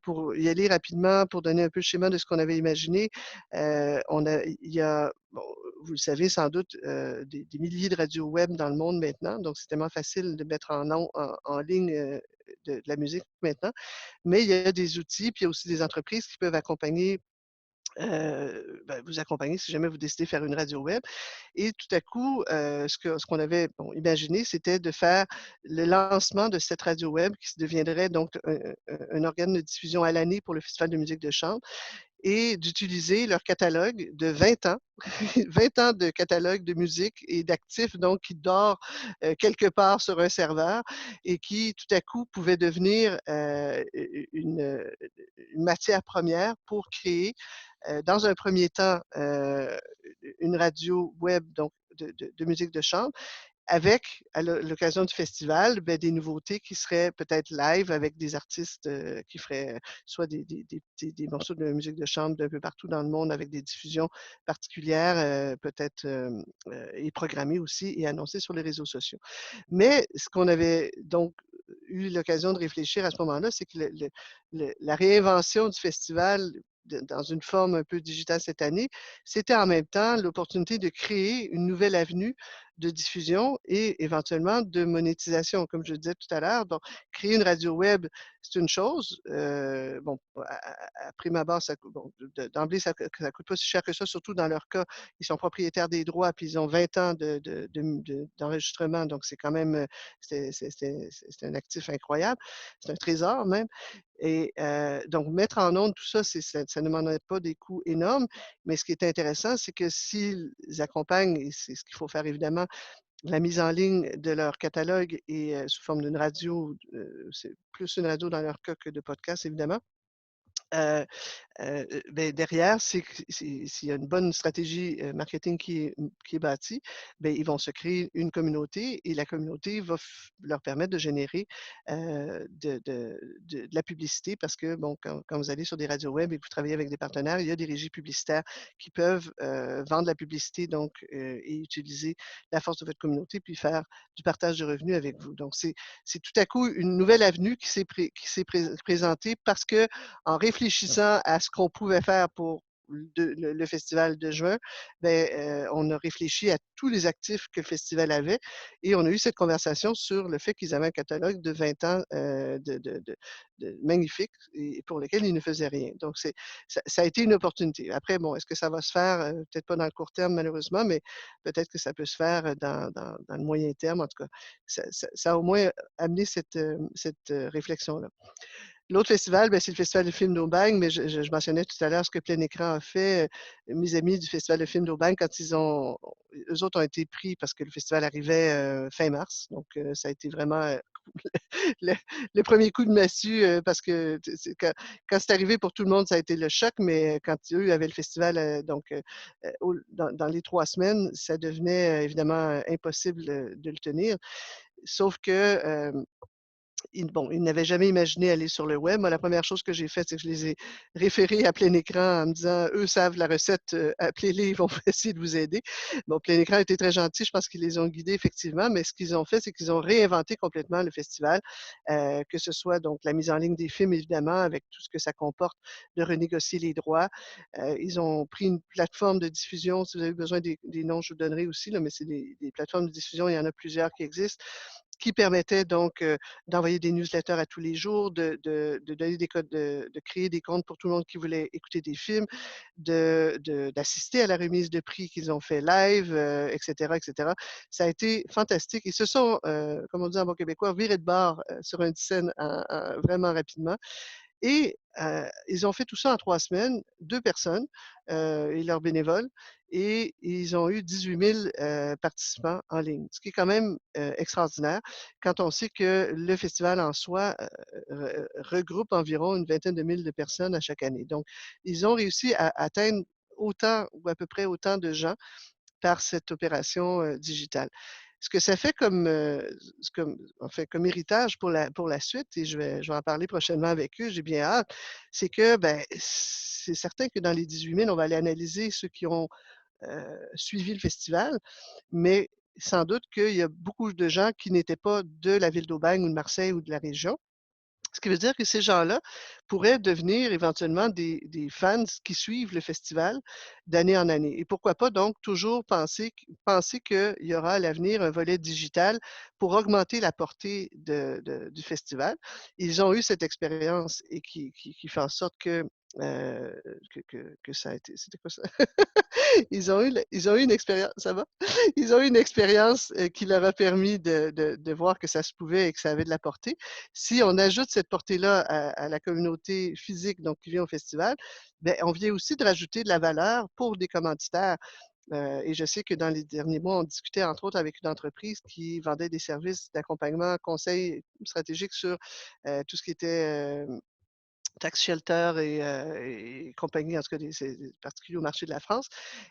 Pour y aller rapidement, pour donner un peu le schéma de ce qu'on avait imaginé, il y a, bon, vous le savez sans doute, des milliers de radios web dans le monde maintenant, donc c'est tellement facile de mettre en ligne de la musique maintenant. Mais il y a des outils, puis il y a aussi des entreprises qui peuvent accompagner vous accompagner si jamais vous décidez de faire une radio web. Et tout à coup, ce qu'on avait imaginé, c'était de faire le lancement de cette radio web qui deviendrait donc un organe de diffusion à l'année pour le Festival de musique de chambre et d'utiliser leur catalogue de 20 ans, 20 ans de catalogue de musique et d'actifs, donc qui dort quelque part sur un serveur et qui tout à coup pouvait devenir une matière première pour créer dans un premier temps une radio web donc de musique de chambre avec, à l'occasion du festival, des nouveautés qui seraient peut-être live avec des artistes qui feraient soit des morceaux de musique de chambre d'un peu partout dans le monde avec des diffusions particulières, peut-être et programmées aussi et annoncées sur les réseaux sociaux. Mais ce qu'on avait donc eu l'occasion de réfléchir à ce moment-là, c'est que la réinvention du festival dans une forme un peu digitale cette année, c'était en même temps l'opportunité de créer une nouvelle avenue de diffusion et éventuellement de monétisation, comme je le disais tout à l'heure. Donc, créer une radio web, c'est une chose. Bon, à prime abord, d'emblée, ça ne coûte pas si cher que ça, surtout dans leur cas. Ils sont propriétaires des droits, puis ils ont 20 ans d'enregistrement, donc c'est quand même c'est un actif incroyable. C'est un trésor même. Et donc, mettre en onde tout ça, ça ne demandait pas des coûts énormes. Mais ce qui est intéressant, c'est que s'ils accompagnent, et c'est ce qu'il faut faire évidemment, la mise en ligne de leur catalogue et sous forme d'une radio, c'est plus une radio dans leur cas que de podcast, évidemment. Derrière, c'est que s'il y a une bonne stratégie, marketing qui est bâtie, ils vont se créer une communauté et la communauté va leur permettre de générer, de la publicité parce que, bon, quand vous allez sur des radios web et que vous travaillez avec des partenaires, il y a des régies publicitaires qui peuvent, vendre la publicité donc et utiliser la force de votre communauté puis faire du partage de revenus avec vous. Donc c'est tout à coup une nouvelle avenue qui s'est présentée parce que en réfléchissant à ce qu'on pouvait faire pour le festival de juin, on a réfléchi à tous les actifs que le festival avait et on a eu cette conversation sur le fait qu'ils avaient un catalogue de 20 ans magnifique et pour lequel ils ne faisaient rien. Donc, ça a été une opportunité. Après, bon, est-ce que ça va se faire? Peut-être pas dans le court terme, malheureusement, mais peut-être que ça peut se faire dans le moyen terme. En tout cas, ça a au moins amené cette réflexion-là. L'autre festival, c'est le Festival de films d'Aubagne, mais je mentionnais tout à l'heure ce que Plein Écran a fait. Mes amis du Festival de films d'Aubagne, quand eux autres ont été pris parce que le festival arrivait fin mars. Donc, ça a été vraiment le, le premier coup de massue parce que quand c'est arrivé pour tout le monde, ça a été le choc, mais quand eux avaient le festival dans les 3 semaines, ça devenait évidemment impossible de le tenir. Sauf que ils n'avaient jamais imaginé aller sur le web. Moi, la première chose que j'ai faite, c'est que je les ai référés à Plein Écran en me disant: «Eux savent la recette, appelez-les, ils vont essayer de vous aider». Bon, Plein Écran a été très gentil, je pense qu'ils les ont guidés effectivement, mais ce qu'ils ont fait, c'est qu'ils ont réinventé complètement le festival, que ce soit donc la mise en ligne des films évidemment, avec tout ce que ça comporte, de renégocier les droits. Ils ont pris une plateforme de diffusion, si vous avez besoin des noms, je vous donnerai aussi là, mais c'est des plateformes de diffusion, il y en a plusieurs qui existent, qui permettaient donc, d'envoyer des newsletters à tous les jours, de donner des codes, de créer des comptes pour tout le monde qui voulait écouter des films, d'assister à la remise de prix qu'ils ont fait live, et cetera, et cetera. Ça a été fantastique. Ils se sont, comme on dit en bon québécois, virés de bord, sur une scène vraiment rapidement. Et ils ont fait tout ça en 3 semaines, 2 personnes et leurs bénévoles et ils ont eu 18 000 participants en ligne, ce qui est quand même extraordinaire quand on sait que le festival en soi regroupe environ une vingtaine de mille de personnes à chaque année. Donc, ils ont réussi à atteindre autant ou à peu près autant de gens par cette opération digitale. Ce que ça fait comme héritage pour la suite, et je vais en parler prochainement avec eux, j'ai bien hâte, c'est que c'est certain que dans les 18 000, on va aller analyser ceux qui ont suivi le festival, mais sans doute qu'il y a beaucoup de gens qui n'étaient pas de la ville d'Aubagne ou de Marseille ou de la région. Ce qui veut dire que ces gens-là pourraient devenir éventuellement des fans qui suivent le festival d'année en année. Et pourquoi pas donc toujours penser qu'il y aura à l'avenir un volet digital pour augmenter la portée du festival. Ils ont eu cette expérience et qui fait en sorte que que ça a été. C'était quoi ça? Ils ont eu une expérience, ça va? Ils ont eu une expérience qui leur a permis de voir que ça se pouvait et que ça avait de la portée. Si on ajoute cette portée-là à la communauté physique, donc qui vient au festival, ben, on vient aussi de rajouter de la valeur pour des commanditaires. Et je sais que dans les derniers mois, on discutait entre autres avec une entreprise qui vendait des services d'accompagnement, conseils stratégiques sur tout ce qui était tax shelter et compagnie, en tout cas, c'est particulier au marché de la France.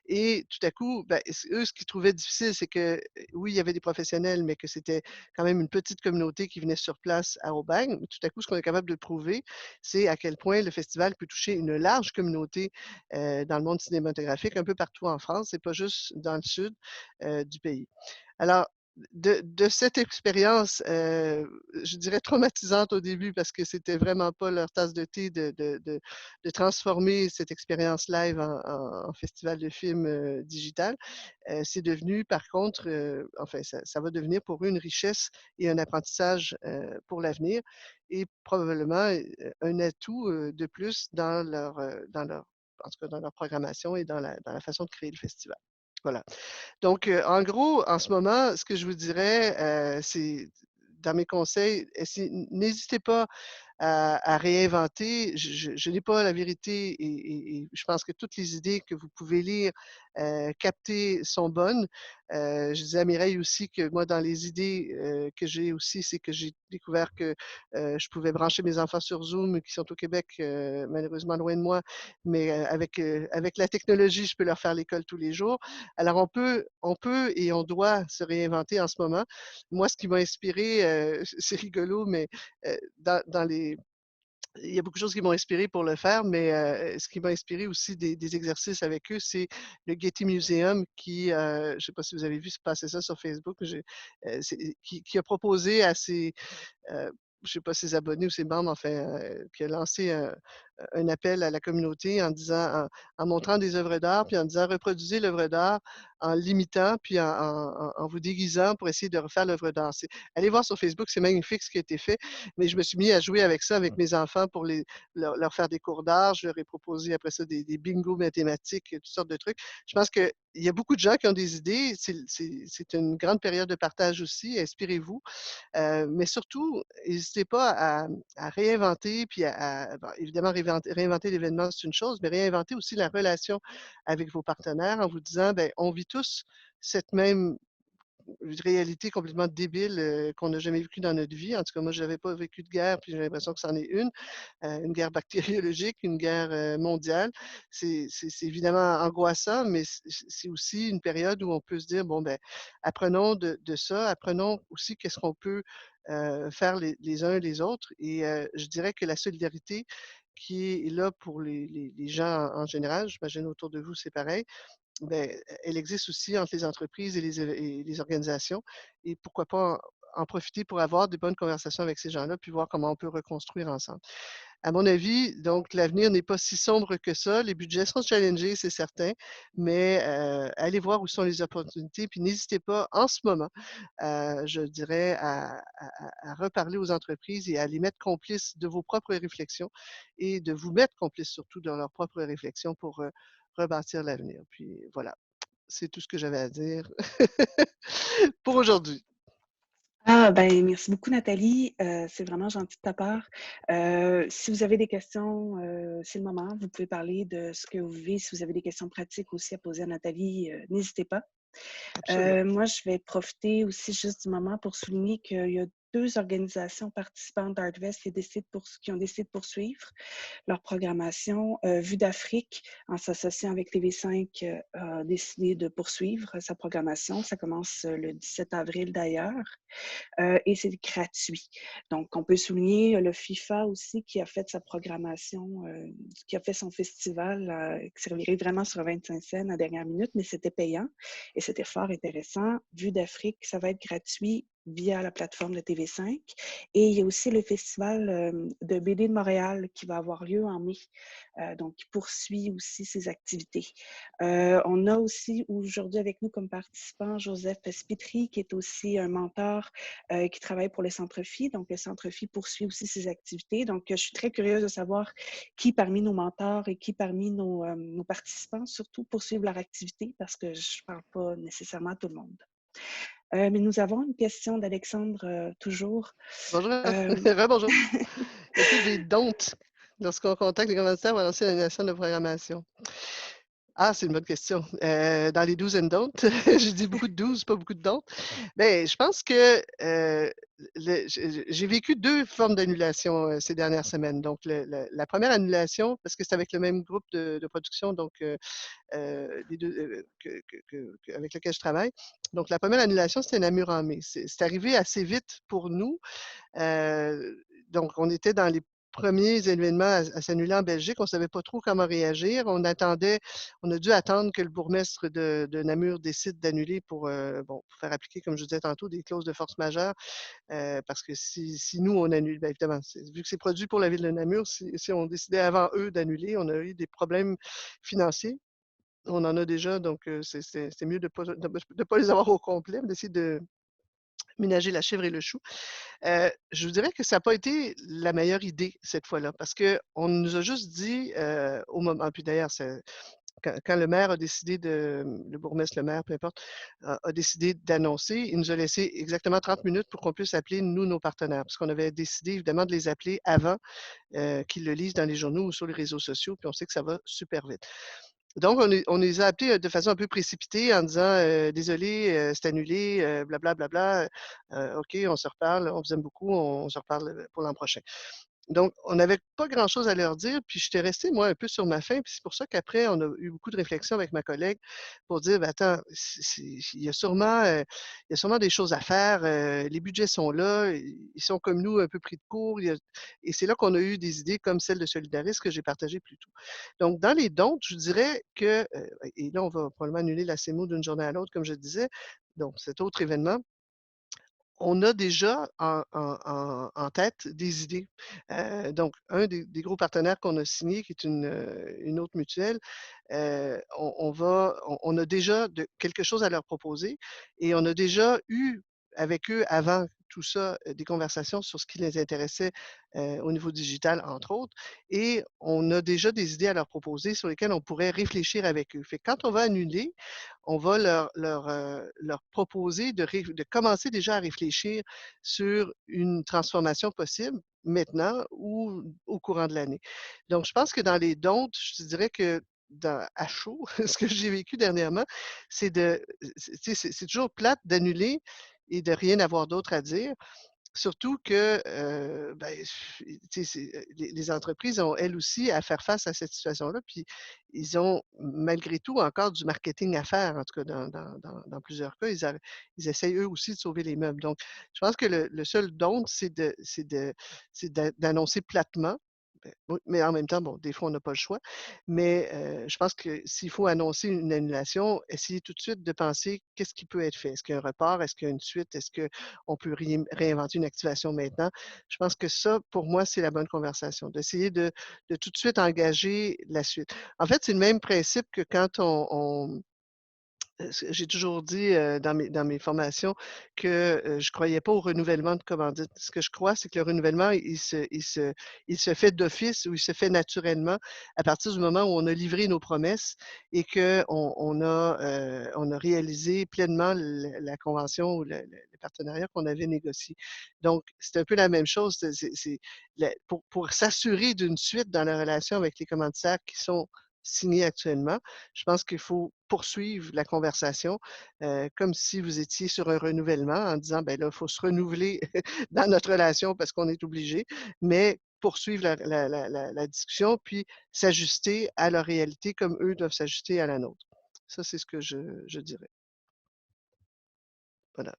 Et tout à coup, ben, eux, ce qu'ils trouvaient difficile, c'est que oui, il y avait des professionnels, mais que c'était quand même une petite communauté qui venait sur place à Aubagne. Tout à coup, ce qu'on est capable de prouver, c'est à quel point le festival peut toucher une large communauté dans le monde cinématographique, un peu partout en France, et pas juste dans le sud du pays. Alors, de cette expérience, je dirais traumatisante au début parce que c'était vraiment pas leur tasse de thé de transformer cette expérience live en festival de films digital. C'est devenu par contre, enfin ça va devenir pour eux une richesse et un apprentissage pour l'avenir et probablement un atout de plus dans leur, en tout cas dans leur programmation et dans la façon de créer le festival. Voilà. Donc, en gros, en ce moment, ce que je vous dirais, c'est dans mes conseils, n'hésitez pas à réinventer. Je n'ai pas la vérité et je pense que toutes les idées que vous pouvez lire, capter sont bonnes. Je disais à Mireille aussi que moi, dans les idées, que j'ai aussi, c'est que j'ai découvert que, je pouvais brancher mes enfants sur Zoom qui sont au Québec, malheureusement loin de moi, mais, avec la technologie, je peux leur faire l'école tous les jours. Alors on peut et on doit se réinventer en ce moment. Moi, ce qui m'a inspiré, c'est rigolo, mais, dans les il y a beaucoup de choses qui m'ont inspiré pour le faire, mais ce qui m'a inspiré aussi des exercices avec eux, c'est le Getty Museum qui, je ne sais pas si vous avez vu se passer ça sur Facebook, qui a proposé à ses, je sais pas, ses abonnés ou ses membres, enfin, qui a lancé un appel à la communauté en disant, en montrant des œuvres d'art, puis en disant reproduisez l'œuvre d'art en l'imitant, puis en vous déguisant pour essayer de refaire l'œuvre d'art. Allez voir sur Facebook, c'est magnifique ce qui a été fait. Mais je me suis mis à jouer avec ça avec mes enfants pour leur faire des cours d'art. Je leur ai proposé après ça des bingos mathématiques, toutes sortes de trucs. Je pense qu'il y a beaucoup de gens qui ont des idées. C'est une grande période de partage aussi. Inspirez-vous. Mais surtout, n'hésitez pas à réinventer, puis bon, évidemment, réinventer l'événement, c'est une chose, mais réinventer aussi la relation avec vos partenaires en vous disant, ben, on vit tous cette même réalité complètement débile qu'on n'a jamais vécue dans notre vie. En tout cas, moi, je n'avais pas vécu de guerre, puis j'ai l'impression que c'en est une guerre bactériologique, une guerre mondiale. C'est évidemment angoissant, mais c'est aussi une période où on peut se dire, bon, ben, apprenons de ça, apprenons aussi qu'est-ce qu'on peut faire les uns et les autres. Et je dirais que la solidarité qui est là pour les gens en général, j'imagine autour de vous, c'est pareil, ben, elle existe aussi entre les entreprises et les organisations. Et pourquoi pas en profiter pour avoir de bonnes conversations avec ces gens-là, puis voir comment on peut reconstruire ensemble. À mon avis, donc, l'avenir n'est pas si sombre que ça. Les budgets sont challengés, c'est certain, mais allez voir où sont les opportunités, puis n'hésitez pas en ce moment, je dirais, à reparler aux entreprises et à les mettre complices de vos propres réflexions et de vous mettre complices surtout dans leurs propres réflexions pour rebâtir l'avenir. Puis voilà, c'est tout ce que j'avais à dire pour aujourd'hui. Ah, ben, merci beaucoup, Nathalie. C'est vraiment gentil de ta part. Si vous avez des questions, c'est le moment. Vous pouvez parler de ce que vous vivez. Si vous avez des questions pratiques aussi à poser à Nathalie, n'hésitez pas. Absolument. Moi, je vais profiter aussi juste du moment pour souligner qu'il y a 2 organisations participantes d'ArtVest qui ont décidé de poursuivre leur programmation. Vue d'Afrique, en s'associant avec TV5, a décidé de poursuivre sa programmation. Ça commence le 17 avril d'ailleurs. Et c'est gratuit. Donc, on peut souligner le FIFA aussi qui a fait sa programmation, qui a fait son festival, qui servirait vraiment sur 25 cents à dernière minute, mais c'était payant et c'était fort intéressant. Vue d'Afrique, ça va être gratuit via la plateforme de TV5. Et il y a aussi le festival de BD de Montréal qui va avoir lieu en mai, donc qui poursuit aussi ses activités. On a aussi aujourd'hui avec nous comme participant Joseph Spitry, qui est aussi un mentor qui travaille pour le Centre Phi. Donc, le Centre Phi poursuit aussi ses activités. Donc, je suis très curieuse de savoir qui parmi nos mentors et qui parmi nos participants, surtout, poursuivent leur activité parce que je ne parle pas nécessairement à tout le monde. Mais nous avons une question d'Alexandre toujours. Bonjour, rebonjour. Y a-t-il des don'ts lorsqu'on contacte les commanditaires pour lancer l'annulation de programmation? Ah, c'est une bonne question. Dans les do's and don'ts, j'ai dit beaucoup de do's, pas beaucoup de don'ts. Mais je pense que j'ai vécu deux formes d'annulation ces dernières semaines. Donc, la première annulation, parce que c'est avec le même groupe de production, donc les deux, avec lequel je travaille. Donc, la première annulation, c'était Namur en mai. C'est arrivé assez vite pour nous. Donc, on était dans les premiers événements à s'annuler en Belgique. On ne savait pas trop comment réagir. On a dû attendre que le bourgmestre de Namur décide d'annuler pour faire appliquer, comme je disais tantôt, des clauses de force majeure. Parce que si nous, on annule, bien évidemment, vu que c'est produit pour la ville de Namur, si on décidait avant eux d'annuler, on aurait eu des problèmes financiers. On en a déjà, donc c'est mieux de ne pas les avoir au complet, mais d'essayer de ménager la chèvre et le chou. Je vous dirais que ça n'a pas été la meilleure idée cette fois-là, parce qu'on nous a juste dit au moment, puis d'ailleurs, quand le maire a décidé le bourgmestre, le maire, peu importe, a décidé d'annoncer, il nous a laissé exactement 30 minutes pour qu'on puisse appeler, nous, nos partenaires, parce qu'on avait décidé évidemment de les appeler avant qu'ils le lisent dans les journaux ou sur les réseaux sociaux, puis on sait que ça va super vite. Donc, on les a appelés de façon un peu précipitée en disant désolé, c'est annulé, blablabla. OK, on se reparle, on vous aime beaucoup, on se reparle pour l'an prochain. Donc, on n'avait pas grand-chose à leur dire, puis j'étais restée, moi, un peu sur ma faim, puis c'est pour ça qu'après, on a eu beaucoup de réflexions avec ma collègue pour dire, ben, attends, il y a sûrement des choses à faire, les budgets sont là, ils sont comme nous, un peu pris de court, et c'est là qu'on a eu des idées comme celle de Solidaris que j'ai partagée plus tôt. Donc, dans les dons, je dirais que, et là, on va probablement annuler la CEMO d'une journée à l'autre, comme je disais, donc cet autre événement, on a déjà en tête des idées. Donc, un des gros partenaires qu'on a signé, qui est une autre mutuelle, on a déjà quelque chose à leur proposer et on a déjà eu avec eux, avant tout ça, des conversations sur ce qui les intéressait au niveau digital, entre autres, et on a déjà des idées à leur proposer sur lesquelles on pourrait réfléchir avec eux. Fait que quand on va annuler, on va leur proposer de commencer déjà à réfléchir sur une transformation possible maintenant ou au courant de l'année. Donc, je pense que dans les dons, je dirais que à chaud, ce que j'ai vécu dernièrement, c'est c'est toujours plate d'annuler et de rien avoir d'autre à dire. Surtout que, tu sais, les entreprises ont elles aussi à faire face à cette situation-là, puis ils ont malgré tout encore du marketing à faire, en tout cas dans plusieurs cas. Ils essayent eux aussi de sauver les meubles. Donc, je pense que le seul don, c'est d'annoncer platement. Oui, mais en même temps, bon, des fois, on n'a pas le choix. Mais je pense que s'il faut annoncer une annulation, essayez tout de suite de penser qu'est-ce qui peut être fait. Est-ce qu'il y a un report? Est-ce qu'il y a une suite? Est-ce qu'on peut réinventer une activation maintenant? Je pense que ça, pour moi, c'est la bonne conversation, d'essayer de tout de suite engager la suite. En fait, c'est le même principe que quand j'ai toujours dit, dans mes formations que, je ne croyais pas au renouvellement de commandite. Ce que je crois, c'est que le renouvellement, il se fait d'office ou il se fait naturellement à partir du moment où on a livré nos promesses et qu'on a réalisé pleinement la convention ou le partenariat qu'on avait négocié. Donc, c'est un peu la même chose. C'est pour s'assurer d'une suite dans la relation avec les commanditaires qui sont signés actuellement, je pense qu'il faut poursuivre la conversation, comme si vous étiez sur un renouvellement en disant: «Ben là, il faut se renouveler dans notre relation parce qu'on est obligé», mais poursuivre la discussion, puis s'ajuster à leur réalité comme eux doivent s'ajuster à la nôtre. Ça, c'est ce que je dirais. Voilà.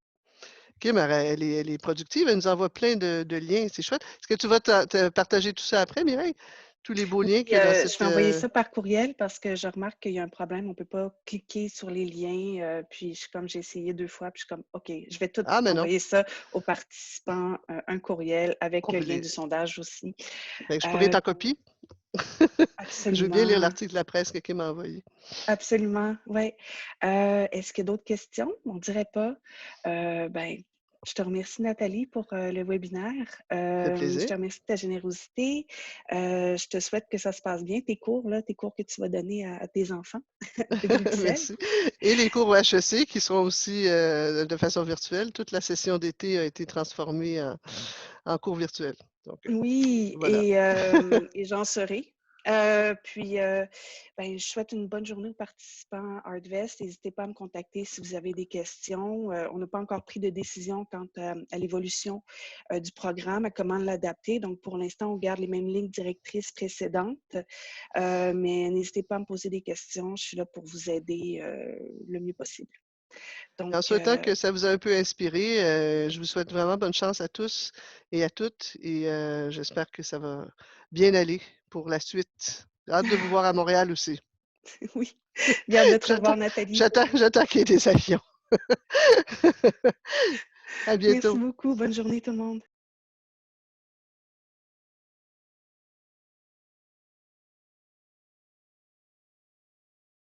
Kim, elle est productive, elle nous envoie plein de liens, c'est chouette. Est-ce que tu vas te partager tout ça après, Mireille? tous les beaux liens Puis, qu'il y a dans je cette... vais envoyer ça par courriel parce que je remarque qu'il y a un problème. On ne peut pas cliquer sur les liens. Puis, j'ai essayé 2 fois. Puis, je suis comme, OK, je vais tout Ah, mais non, envoyer ça aux participants, un courriel avec on le peut lien les... du sondage aussi. Ben, je pourrais être en Donc, copie. Je veux bien lire absolument, l'article de la presse que Kim m'a envoyé. absolument, oui. Est-ce qu'il y a d'autres questions? On ne dirait pas. Ben, je te remercie, Nathalie, pour le webinaire. Ça fait Je plaisir. te remercie de ta générosité. Je te souhaite que ça se passe bien, tes cours, là, tes cours que tu vas donner à tes enfants de Bruxelles. Merci. Et les cours au HEC qui seront aussi de façon virtuelle. Toute la session d'été a été transformée en cours virtuel. Donc, Oui, voilà. et j'en serai. Puis, ben, je souhaite une bonne journée aux participants ArtVest. N'hésitez pas à me contacter si vous avez des questions. On n'a pas encore pris de décision quant à l'évolution du programme, à comment l'adapter. Donc, pour l'instant, on garde les mêmes lignes directrices précédentes. Mais n'hésitez pas à me poser des questions. Je suis là pour vous aider le mieux possible. Donc, En souhaitant que ça vous a un peu inspiré, je vous souhaite vraiment bonne chance à tous et à toutes. Et j'espère que ça va bien aller pour la suite. Hâte de vous voir à Montréal aussi. oui, bien de te J'attends, revoir, Nathalie. j'attends qu'il y ait des avions. À Merci bientôt. beaucoup. Bonne journée, tout le monde.